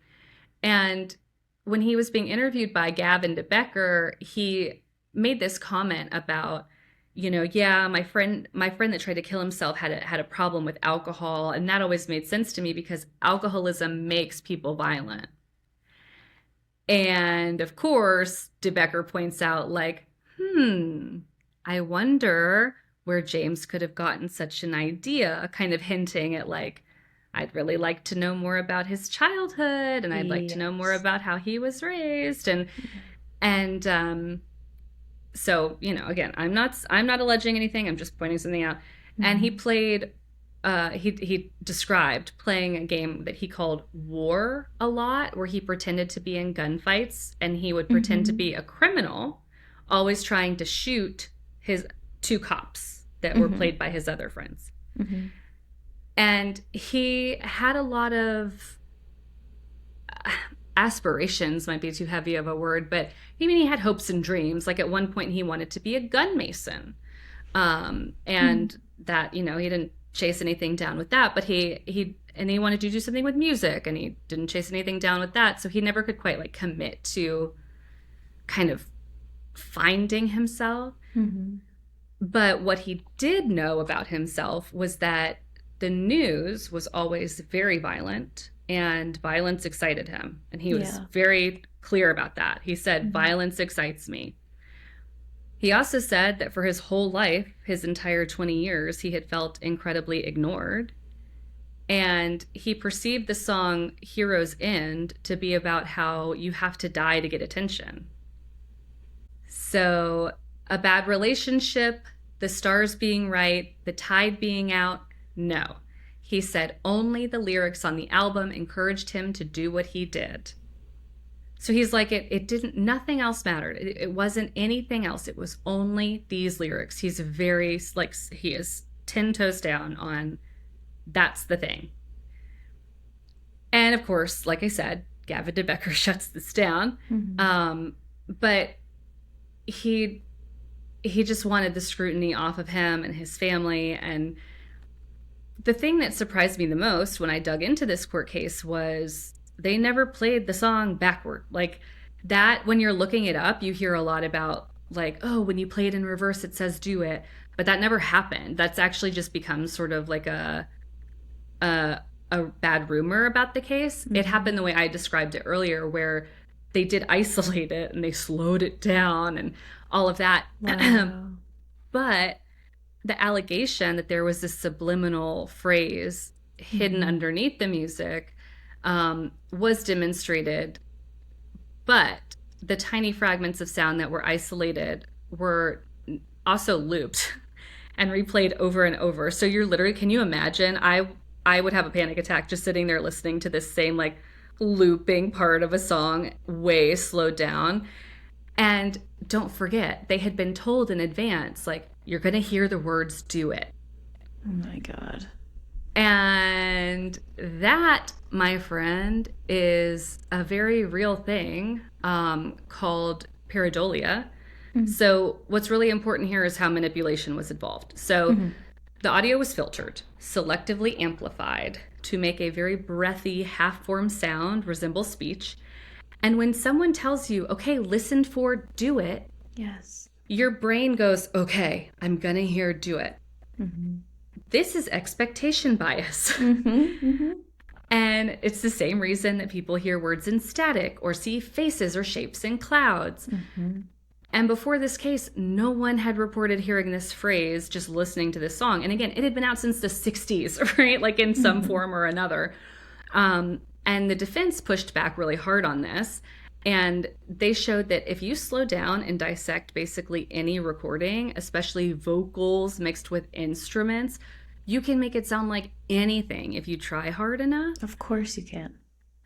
And when he was being interviewed by Gavin DeBecker, he made this comment about, yeah, my friend that tried to kill himself had a problem with alcohol, and that always made sense to me because alcoholism makes people violent. And of course, DeBecker points out, like, I wonder where James could have gotten such an idea, kind of hinting at like, I'd really like to know more about his childhood, and I'd like to know more about how he was raised, and so again, I'm not alleging anything. I'm just pointing something out. Mm-hmm. And he played, he described playing a game that he called War a lot, where he pretended to be in gunfights, and he would pretend to be a criminal, always trying to shoot his two cops that were played by his other friends. Mm-hmm. And he had a lot of aspirations, might be too heavy of a word, but he had hopes and dreams. Like at one point he wanted to be a gun mason. And that, he didn't chase anything down with that, but he wanted to do something with music, and he didn't chase anything down with that. So he never could quite like commit to kind of finding himself. Mm-hmm. But what he did know about himself was that the news was always very violent, and violence excited him. And he was very clear about that. He said, violence excites me. He also said that for his whole life, his entire 20 years, he had felt incredibly ignored. And he perceived the song Hero's End to be about how you have to die to get attention. So a bad relationship, the stars being right, the tide being out, no. He said only the lyrics on the album encouraged him to do what he did. So he's like, it didn't, nothing else mattered. It wasn't anything else. It was only these lyrics. He's very, like, he is 10 toes down on that's the thing. And of course, like I said, Gavin DeBecker shuts this down. Mm-hmm. But he just wanted the scrutiny off of him and his family. And the thing that surprised me the most when I dug into this court case was they never played the song backward. Like that, when you're looking it up, you hear a lot about like, oh, when you play it in reverse, it says do it. But that never happened. That's actually just become sort of like a, a bad rumor about the case. It happened the way I described it earlier, where they did isolate it and they slowed it down and all of that. Wow. But the allegation that there was this subliminal phrase hidden underneath the music was demonstrated. But the tiny fragments of sound that were isolated were also looped and replayed over and over. So you're literally, can you imagine? I would have a panic attack just sitting there listening to this same like looping part of a song way slowed down. And don't forget, they had been told in advance, like, you're going to hear the words do it. Oh my God. And that, my friend, is a very real thing called pareidolia. So what's really important here is how manipulation was involved. So the audio was filtered, selectively amplified to make a very breathy, half-formed sound resemble speech. And when someone tells you, okay, listen for do it, Yes. your brain goes, okay, I'm going to hear do it. This is expectation bias. And it's the same reason that people hear words in static or see faces or shapes in clouds. And before this case, no one had reported hearing this phrase just listening to this song. And again, it had been out since the 60s, right? Like in some form or another. And the defense pushed back really hard on this. And they showed that if you slow down and dissect basically any recording, especially vocals mixed with instruments, you can make it sound like anything if you try hard enough. Of course you can.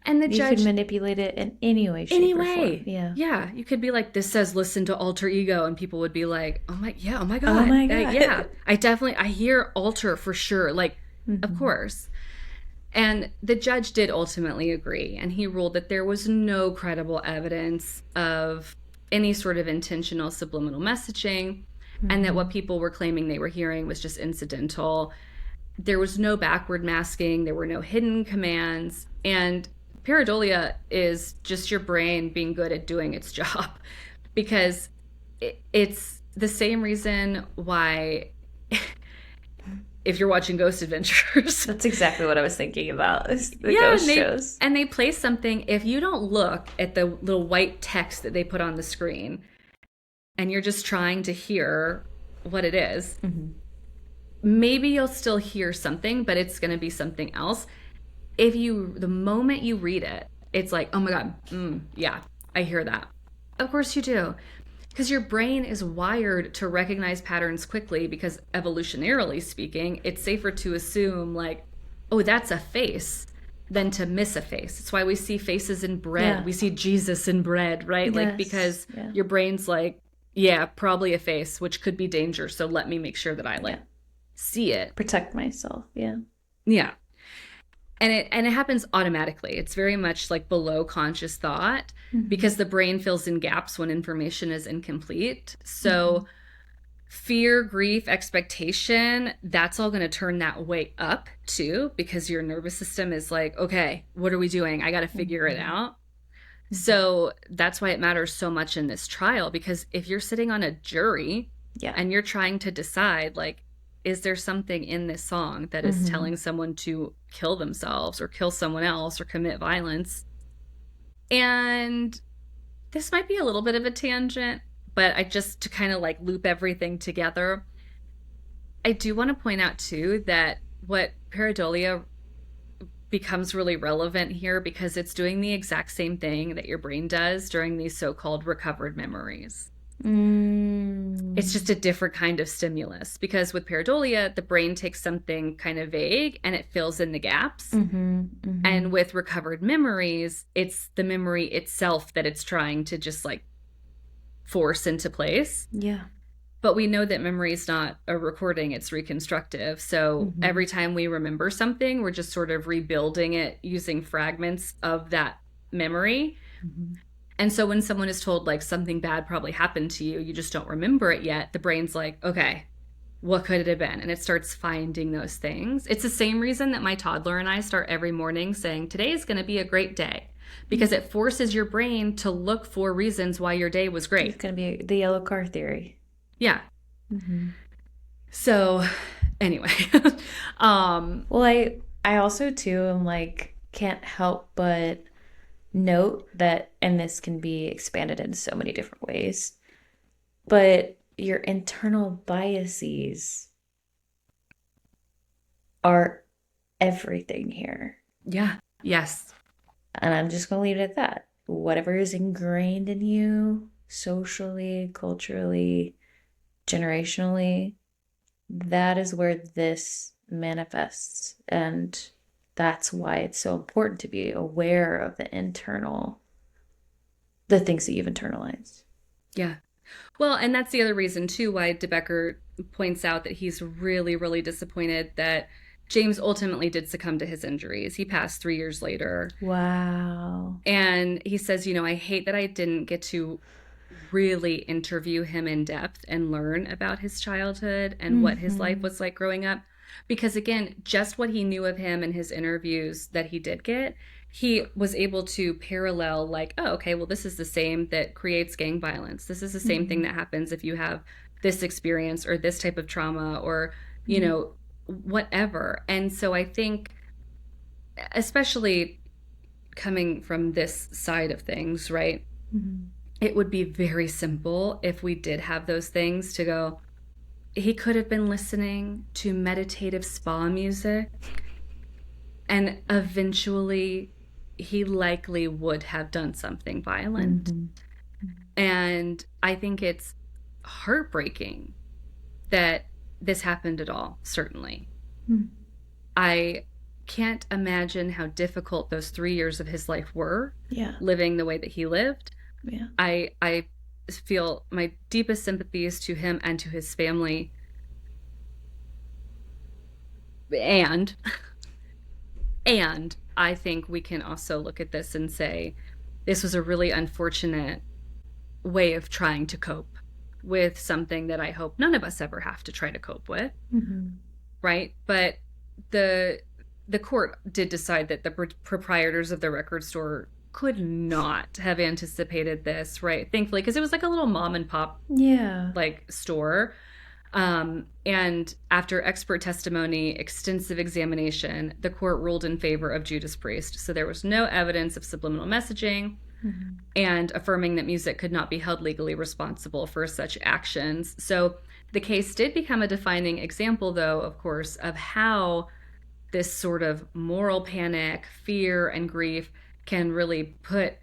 And the You judge... can manipulate it in any way, shape, Any or way. form. Yeah. Yeah. You could be like, this says listen to alter ego. And people would be like, oh my God. Oh my God. Yeah. I hear alter for sure. Like, of course. And the judge did ultimately agree. And he ruled that there was no credible evidence of any sort of intentional subliminal messaging. And that what people were claiming they were hearing was just incidental. There was no backward masking. There were no hidden commands. And pareidolia is just your brain being good at doing its job, because it's the same reason why if you're watching Ghost Adventures. That's exactly what I was thinking about. The ghost shows. And they play something, if you don't look at the little white text that they put on the screen and you're just trying to hear what it is, maybe you'll still hear something, but it's going to be something else. The moment you read it, it's like, oh my God, yeah, I hear that. Of course you do. Because your brain is wired to recognize patterns quickly, because evolutionarily speaking, it's safer to assume like, oh, that's a face than to miss a face. It's why we see faces in bread. Yeah. We see Jesus in bread, right? Yes. Like, because your brain's like, yeah, probably a face, which could be danger. So let me make sure that I see it. Protect myself. Yeah. Yeah. And it happens automatically. It's very much like below conscious thought, because the brain fills in gaps when information is incomplete. So fear, grief, expectation, that's all going to turn that way up too, because your nervous system is like, okay, what are we doing? I got to figure it out. So that's why it matters so much in this trial, because if you're sitting on a jury and you're trying to decide, like, is there something in this song that is telling someone to kill themselves or kill someone else or commit violence? And this might be a little bit of a tangent, but I just, to kind of like loop everything together, I do want to point out too that what pareidolia becomes really relevant here, because it's doing the exact same thing that your brain does during these so-called recovered memories. It's just a different kind of stimulus, because with pareidolia, the brain takes something kind of vague and it fills in the gaps. And with recovered memories, it's the memory itself that it's trying to just like force into place. Yeah. But we know that memory is not a recording, it's reconstructive. So every time we remember something, we're just sort of rebuilding it using fragments of that memory. And so when someone is told like something bad probably happened to you, you just don't remember it yet, the brain's like, okay, what could it have been? And it starts finding those things. It's the same reason that my toddler and I start every morning saying, today is going to be a great day. because it forces your brain to look for reasons why your day was It's great. going to be the yellow car theory. Yeah. Mm-hmm. So anyway, Well, I also too am like can't help but note that, and this can be expanded in so many different ways, but your internal biases are everything here. yeah, yes, And I'm just going to leave it at that. Whatever is ingrained in you socially, culturally, generationally, that is where this manifests. And that's why it's so important to be aware of the things that you've internalized. yeah. Well, and that's the other reason too why DeBecker points out that he's really, really disappointed that James ultimately did succumb to his injuries. He passed 3 years later. Wow. And he says, I hate that I didn't get to really interview him in depth and learn about his childhood and what his life was like growing up. Because again, just what he knew of him and his interviews that he did get, he was able to parallel, like, oh, okay, well, this is the same that creates gang violence. This is the same thing that happens if you have this experience or this type of trauma or, whatever. And so I think, especially coming from this side of things, right? It would be very simple if we did have those things to go, he could have been listening to meditative spa music, and eventually he likely would have done something violent. And I think it's heartbreaking that this happened at all, certainly. I can't imagine how difficult those 3 years of his life were, living the way that he lived. I feel my deepest sympathies to him and to his family. And I think we can also look at this and say this was a really unfortunate way of trying to cope with something that I hope none of us ever have to try to cope with. Right? But the court did decide that the proprietors of the record store could not have anticipated this, right? Thankfully, because it was like a little mom and pop like store. And after expert testimony, extensive examination, the court ruled in favor of Judas Priest. So there was no evidence of subliminal messaging, and affirming that music could not be held legally responsible for such actions. So the case did become a defining example, though, of course, of how this sort of moral panic, fear, and grief can really put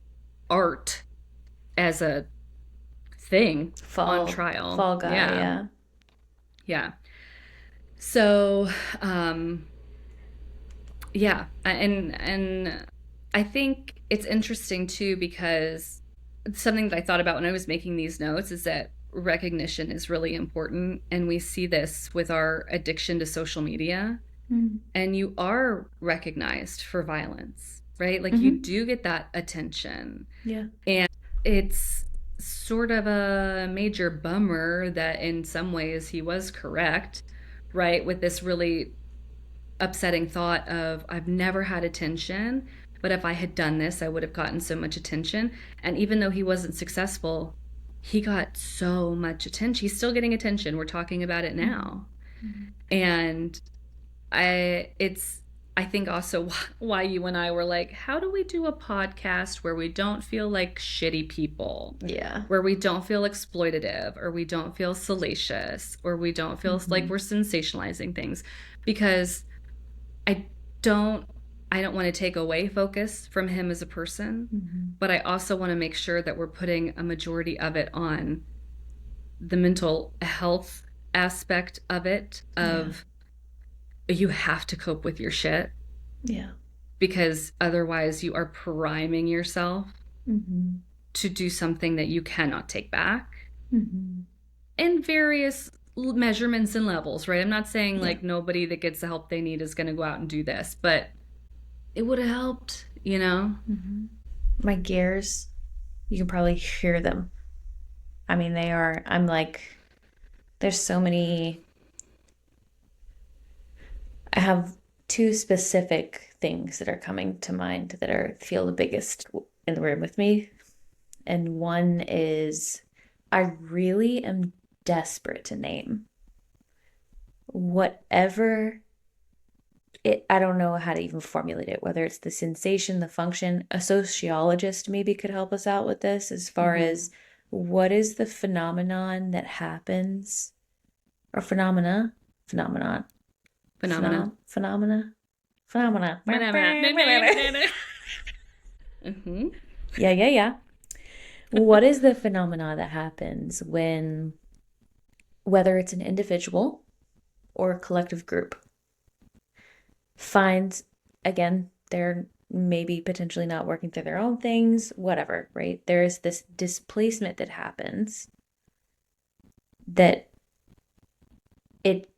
art as a thing on trial. Fall guy, yeah. So, yeah, and I think it's interesting too, because something that I thought about when I was making these notes is that recognition is really important, and we see this with our addiction to social media. And you are recognized for violence, right? Like you do get that attention. And it's sort of a major bummer that in some ways he was correct, right? With this really upsetting thought of, I've never had attention, but if I had done this, I would have gotten so much attention. And even though he wasn't successful, he got so much attention. He's still getting attention. We're talking about it now. And I think also why you and I were like, how do we do a podcast where we don't feel like shitty people? Where we don't feel exploitative, or we don't feel salacious, or we don't feel like we're sensationalizing things. Because I don't want to take away focus from him as a person, but I also want to make sure that we're putting a majority of it on the mental health aspect of it, of you have to cope with your shit. Because otherwise you are priming yourself to do something that you cannot take back in various measurements and levels, right? I'm not saying like nobody that gets the help they need is going to go out and do this, but it would have helped, My gears, you can probably hear them. I mean, I'm like, there's so many. I have two specific things that are coming to mind that are feel the biggest in the room with me. And one is I really am desperate to name whatever I don't know how to even formulate it, whether it's the sensation, the function. A sociologist maybe could help us out with this as far Mm-hmm. as what is the phenomenon that happens or phenomenon, Phenomena. phenomena. Mm-hmm. Yeah. What is the phenomena that happens when, whether it's an individual or a collective group, finds, again, they're maybe potentially not working through their own things, whatever, right? There is this displacement that happens that it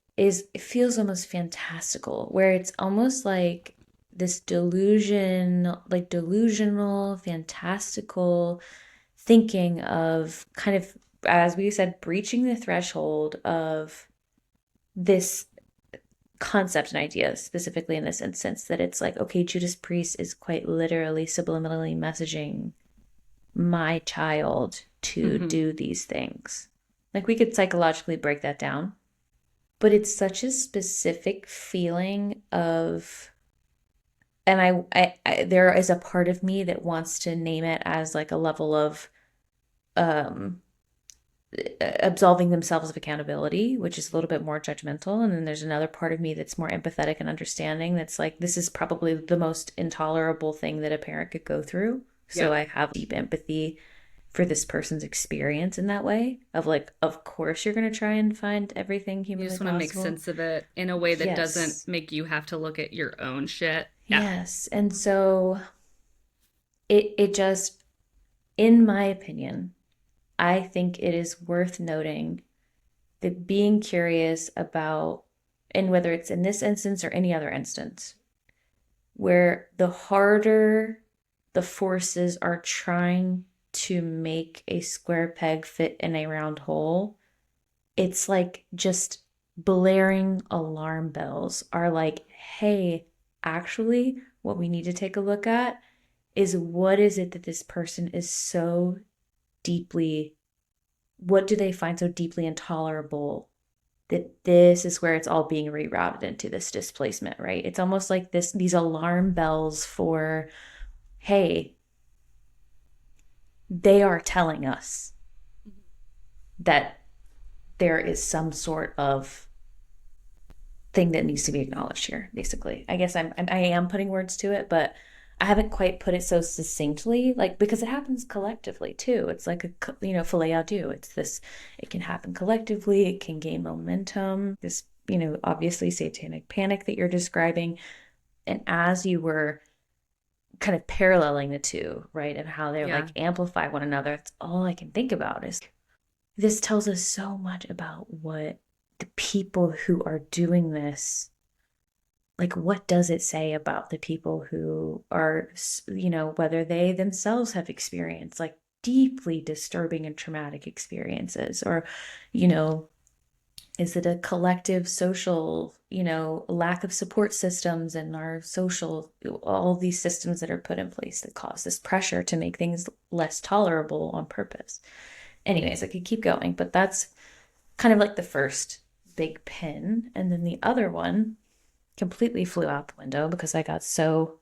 feels almost fantastical, where it's almost like this delusional, fantastical thinking of kind of, as we said, breaching the threshold of this concept and idea, specifically in this instance, that it's like, okay, Judas Priest is quite literally subliminally messaging my child to Mm-hmm. do these things. Like we could psychologically break that down, but it's such a specific feeling of, and there is a part of me that wants to name it as like a level of um absolving themselves of accountability, which is a little bit more judgmental. And then there's another part of me that's more empathetic and understanding, that's like, this is probably the most intolerable thing that a parent could go through. So Yep. I have deep empathy for this person's experience in that way of like, of course you're going to try and find everything You humanly just want to make possible. sense of it in a way that doesn't Yes. make you have to look at your own shit. Yeah. Yes. And so it just, in my opinion, I think it is worth noting that being curious about, and whether it's in this instance or any other instance, where the harder the forces are trying to make a square peg fit in a round hole, it's like just blaring alarm bells are like, hey, actually, what we need to take a look at is what is it that this person is so deeply, what do they find so deeply intolerable, that this is where it's all being rerouted into this displacement, right? It's almost like these alarm bells for, hey, they are telling us that there is some sort of thing that needs to be acknowledged here, basically. I guess I am putting words to it, but I haven't quite put it so succinctly, like, because it happens collectively too. It's like filet à deux. It's this, it can happen collectively, it can gain momentum. This, obviously satanic panic that you're describing. And as you were kind of paralleling the two, right, and how they Yeah. like amplify one another, it's all I can think about is this tells us so much about what the people who are doing this, like, what does it say about the people who are, whether they themselves have experienced like deeply disturbing and traumatic experiences, or, you know, is it a collective social, lack of support systems and our social, all these systems that are put in place that cause this pressure to make things less tolerable on purpose. Anyways, I could keep going, but that's kind of like the first big pin. And then the other one completely flew out the window because I got so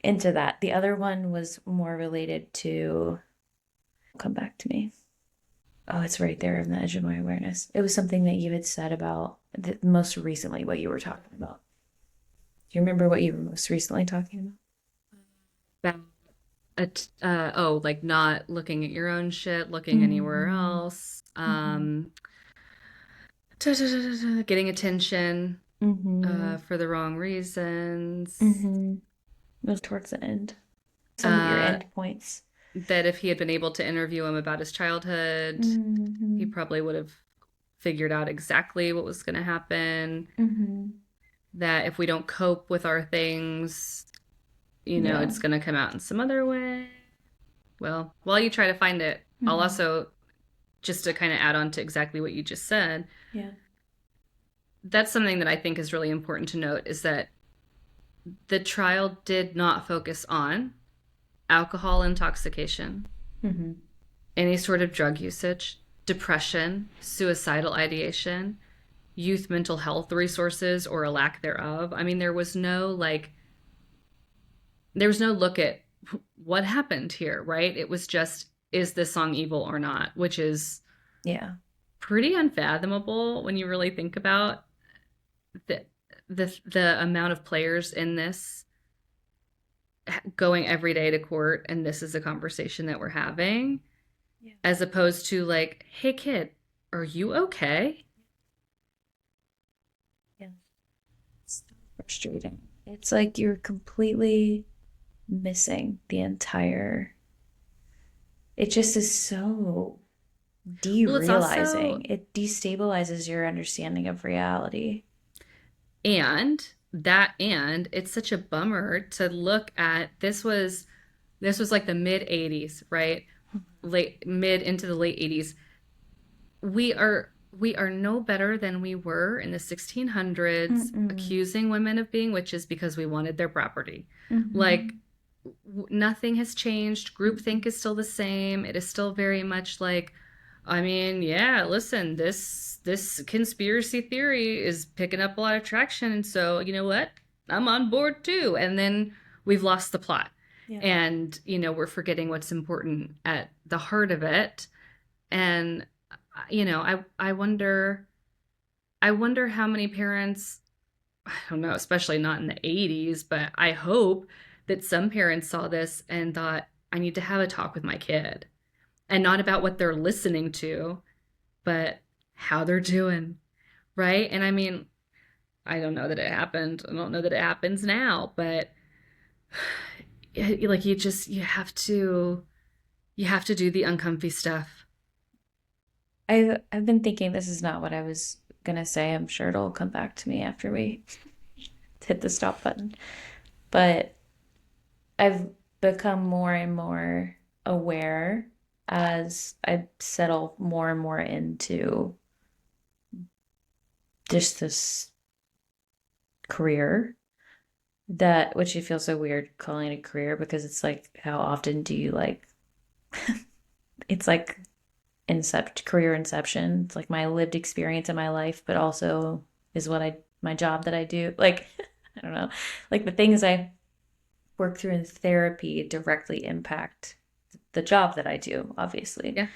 into that. The other one was more related to, come back to me. Oh, it's right there on the edge of my awareness. It was something that you had said about most recently, what you were talking about. Do you remember what you were most recently talking Bad. Like not looking at your own shit, about? looking anywhere Mm-hmm. else. Mm-hmm. Getting attention Mm-hmm. for the wrong reasons. Mm-hmm. It was towards the end. Some of your Uh, end points. that if he had been able to interview him about his childhood, he Mm-hmm. probably would have figured out exactly what was going to happen. Mm-hmm. That if we don't cope with our things, Yeah. it's going to come out in some other way. Well, while you try to find it, I'll Mm-hmm. also, just to kind of add on to exactly what you just said, Yeah. that's something that I think is really important to note is that the trial did not focus on alcohol intoxication, Mm-hmm. any sort of drug usage, depression, suicidal ideation, youth mental health resources or a lack thereof. I mean, there was no look at what happened here, right? It was just, is this song evil or not? Which is Yeah. pretty unfathomable when you really think about the the amount of players in this going every day to court, and this is a conversation that we're having, Yeah. as opposed to like, hey kid, are you okay? Yeah. It's so frustrating. It's like you're completely missing the entire. It just is so Well, it's also, derealizing. It destabilizes your understanding of reality. and it's such a bummer to look at. This was like the mid 80s, right? Late mid into the late 80s. We are no better than we were in the 1600s, Mm-mm. accusing women of being witches because we wanted their property. Like, Mm-hmm. nothing has changed. Groupthink is still the same. It is still very much like, I mean, yeah, listen, this conspiracy theory is picking up a lot of traction, and so you know what? I'm on board too. And then we've lost the plot. Yeah. And we're forgetting what's important at the heart of it. And I wonder how many parents, I don't know, especially not in the 80s, but I hope that some parents saw this and thought, I need to have a talk with my kid. And not about what they're listening to, but how they're doing, right? And I mean, I don't know that it happened. I don't know that it happens now, but like you have to do the uncomfy stuff. I've been thinking this is not what I was gonna say. I'm sure it'll come back to me after we hit the stop button. But I've become more and more aware as I settle more and more into just this career that, which it feels so weird calling it a career because it's like, how often do you like, it's like career inception. It's like my lived experience in my life, but also is my job that I do. Like, I don't know, like the things I work through in therapy directly impact the job that I do, obviously. Yeah.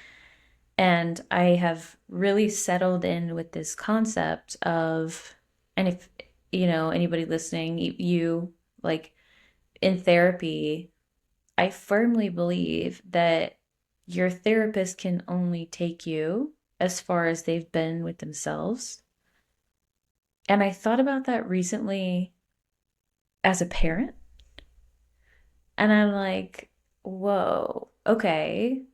And I have really settled in with this concept of, and if, anybody listening, you like in therapy, I firmly believe that your therapist can only take you as far as they've been with themselves. And I thought about that recently as a parent. And I'm like, whoa, okay.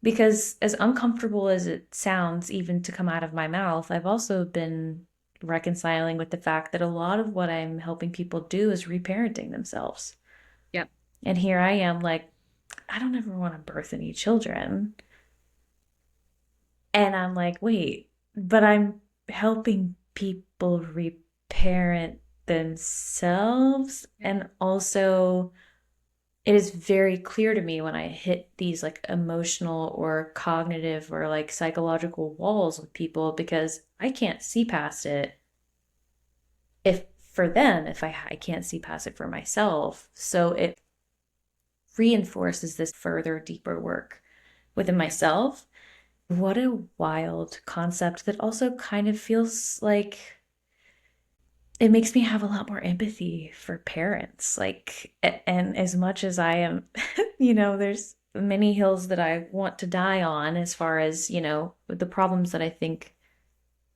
Because as uncomfortable as it sounds, even to come out of my mouth, I've also been reconciling with the fact that a lot of what I'm helping people do is reparenting themselves. Yep. And here I am, like, I don't ever want to birth any children. And I'm like, wait, but I'm helping people reparent themselves. And also, it is very clear to me when I hit these like emotional or cognitive or like psychological walls with people because I can't see past it. If for them, if I can't see past it for myself. So it reinforces this further, deeper work within myself. What a wild concept that also kind of feels like it makes me have a lot more empathy for parents. Like, and as much as I am, there's many hills that I want to die on as far as, the problems that I think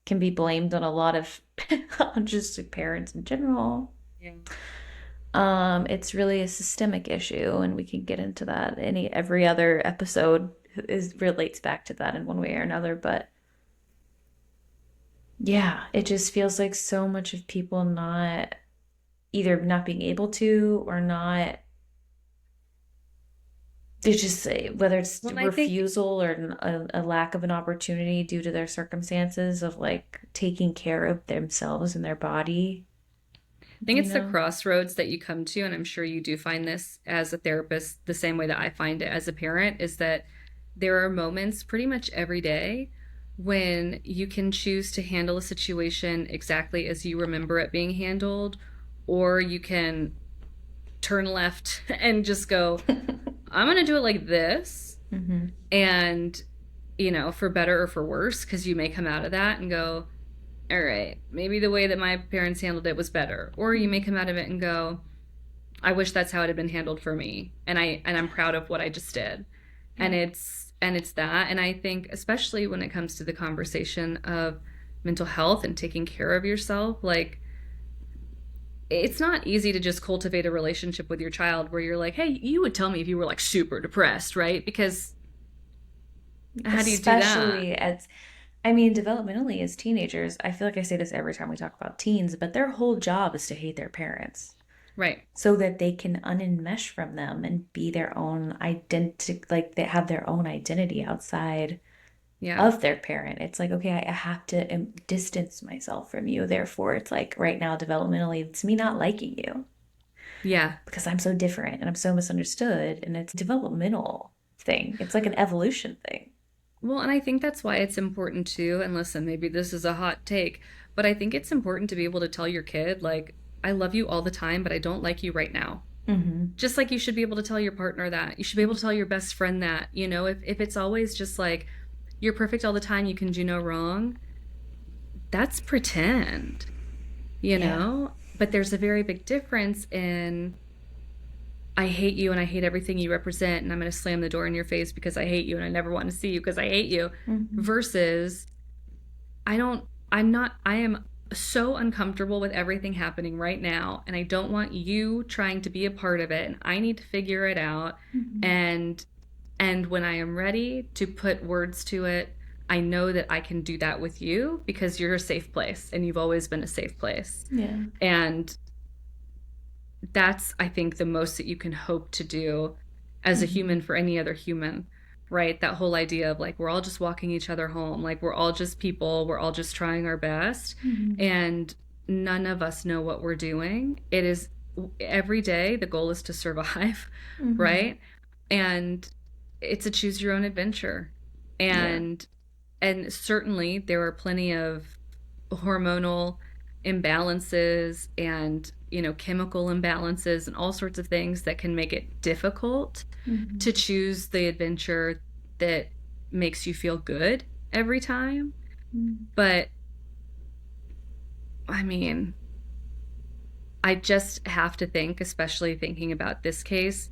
can be blamed on a lot of on just parents in general. Yeah. It's really a systemic issue, and we can get into that. Every other episode relates back to that in one way or another, but yeah, it just feels like so much of people not either not being able to or not. They just say whether it's Well, I think refusal or a lack of an opportunity due to their circumstances of like taking care of themselves and their body. I think you it's the know? crossroads that you come to, and I'm sure you do find this as a therapist the same way that I find it as a parent, is that there are moments pretty much every day when you can choose to handle a situation exactly as you remember it being handled, or you can turn left and just go, I'm going to do it like this. Mm-hmm. And, for better or for worse, because you may come out of that and go, all right, maybe the way that my parents handled it was better. Or you may come out of it and go, I wish that's how it had been handled for me. And I'm proud of what I just did. And Yeah. it's that. And I think especially when it comes to the conversation of mental health and taking care of yourself, like it's not easy to just cultivate a relationship with your child where you're like, hey, you would tell me if you were like super depressed, right? Because how do you do that? Especially as, I mean, developmentally as teenagers, I feel like I say this every time we talk about teens, but their whole job is to hate their parents Right. so that they can unenmesh from them and be their own identity, like they have their own identity outside Yeah. of their parent. It's like, okay, I have to distance myself from you. Therefore, it's like right now, developmentally, it's me not liking you Yeah. because I'm so different and I'm so misunderstood. And it's a developmental thing, it's like an evolution thing. Well, and I think that's why it's important too. And listen, maybe this is a hot take, but I think it's important to be able to tell your kid, like, I love you all the time, but I don't like you right now. Mm-hmm. Just like you should be able to tell your partner that. You should be able to tell your best friend that. If it's always just like, you're perfect all the time, you can do no wrong, that's pretend, you Yeah. know? But there's a very big difference in, I hate you and I hate everything you represent, and I'm going to slam the door in your face because I hate you and I never want to see you because I hate you, Mm-hmm. versus I am so uncomfortable with everything happening right now, and I don't want you trying to be a part of it, and I need to figure it out. Mm-hmm. And when I am ready to put words to it, I know that I can do that with you because you're a safe place and you've always been a safe place. Yeah. And that's, I think, the most that you can hope to do as a Mm-hmm. human for any other human, right? That whole idea of like, we're all just walking each other home, like, we're all just people, we're all just trying our best, Mm-hmm. and none of us know what we're doing. It is every day, the goal is to survive, Mm-hmm. right? And it's a choose your own adventure. Yeah. And certainly there are plenty of hormonal imbalances and chemical imbalances and all sorts of things that can make it difficult Mm-hmm. to choose the adventure that makes you feel good every time. But I mean, I just have to think, especially thinking about this case,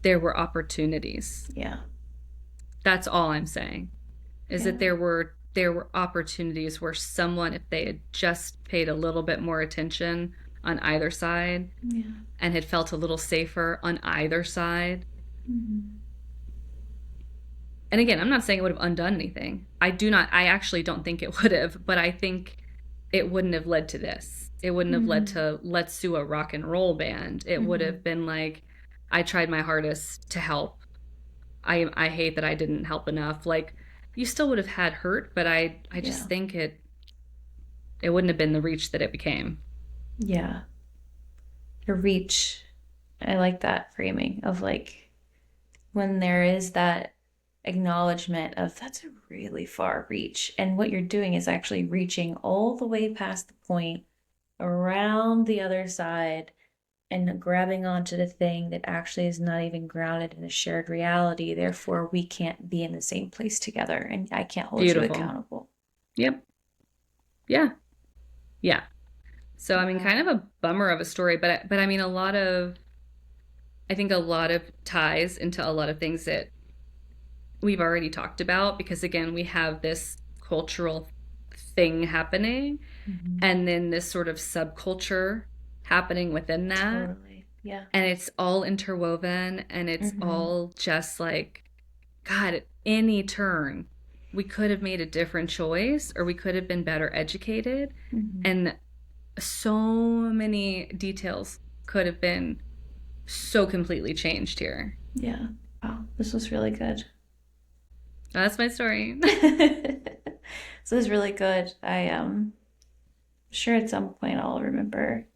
there were opportunities. Yeah. That's all I'm saying, is that Yeah. there were opportunities where someone, if they had just paid a little bit more attention on either side Yeah. and had felt a little safer on either side. Mm-hmm. And again, I'm not saying it would have undone anything. I actually don't think it would have, but I think it wouldn't have led to this. It wouldn't have led Mm-hmm. to let's sue a rock and roll band. It would Mm-hmm. have been like, I tried my hardest to help. I hate that I didn't help enough. Like, you still would have had hurt, but I just Yeah. think it wouldn't have been the reach that it became. Yeah. A reach. I like that framing of like when there is that acknowledgement of that's a really far reach. And what you're doing is actually reaching all the way past the point around the other side and grabbing onto the thing that actually is not even grounded in a shared reality. Therefore, we can't be in the same place together and I can't hold you Beautiful. accountable. Yep. Yeah. Yeah. So I mean, Yeah. kind of a bummer of a story, but I mean, I think a lot of ties into a lot of things that we've already talked about, because again, we have this cultural thing happening Mm-hmm. and then this sort of subculture happening within that, Totally. Yeah. and it's all interwoven, and it's Mm-hmm. all just like, God, at any turn we could have made a different choice, or we could have been better educated, Mm-hmm. and so many details could have been so completely changed here. Yeah. Wow. This was really good. That's my story. This was really good. I sure at some point I'll remember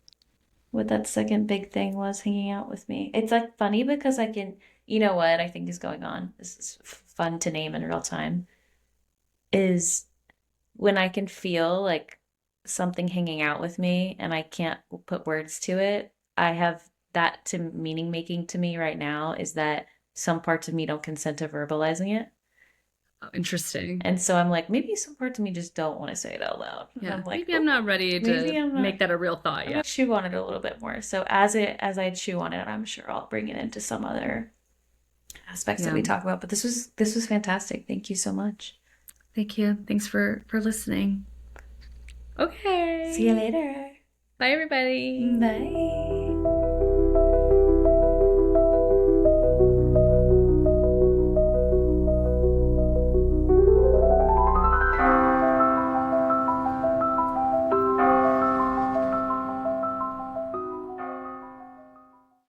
what that second big thing was hanging out with me. It's like funny because I can, you know what I think is going on? This is fun to name in real time. Is when I can feel like something hanging out with me and I can't put words to it. I have that to meaning making to me right now is that some parts of me don't consent to verbalizing it. Oh, interesting. And so I'm like, maybe some parts of me just don't want to say it out loud. And Yeah. I'm like, Maybe I'm oh, not ready maybe to I'm not. make that a real thought I'm yet. gonna chew on it a little bit more. So as I chew on it, I'm sure I'll bring it into some other aspects that Yeah. we talk about. But this was fantastic. Thank you so much. Thank you. Thanks for listening. Okay. See you later. Bye, everybody. Bye.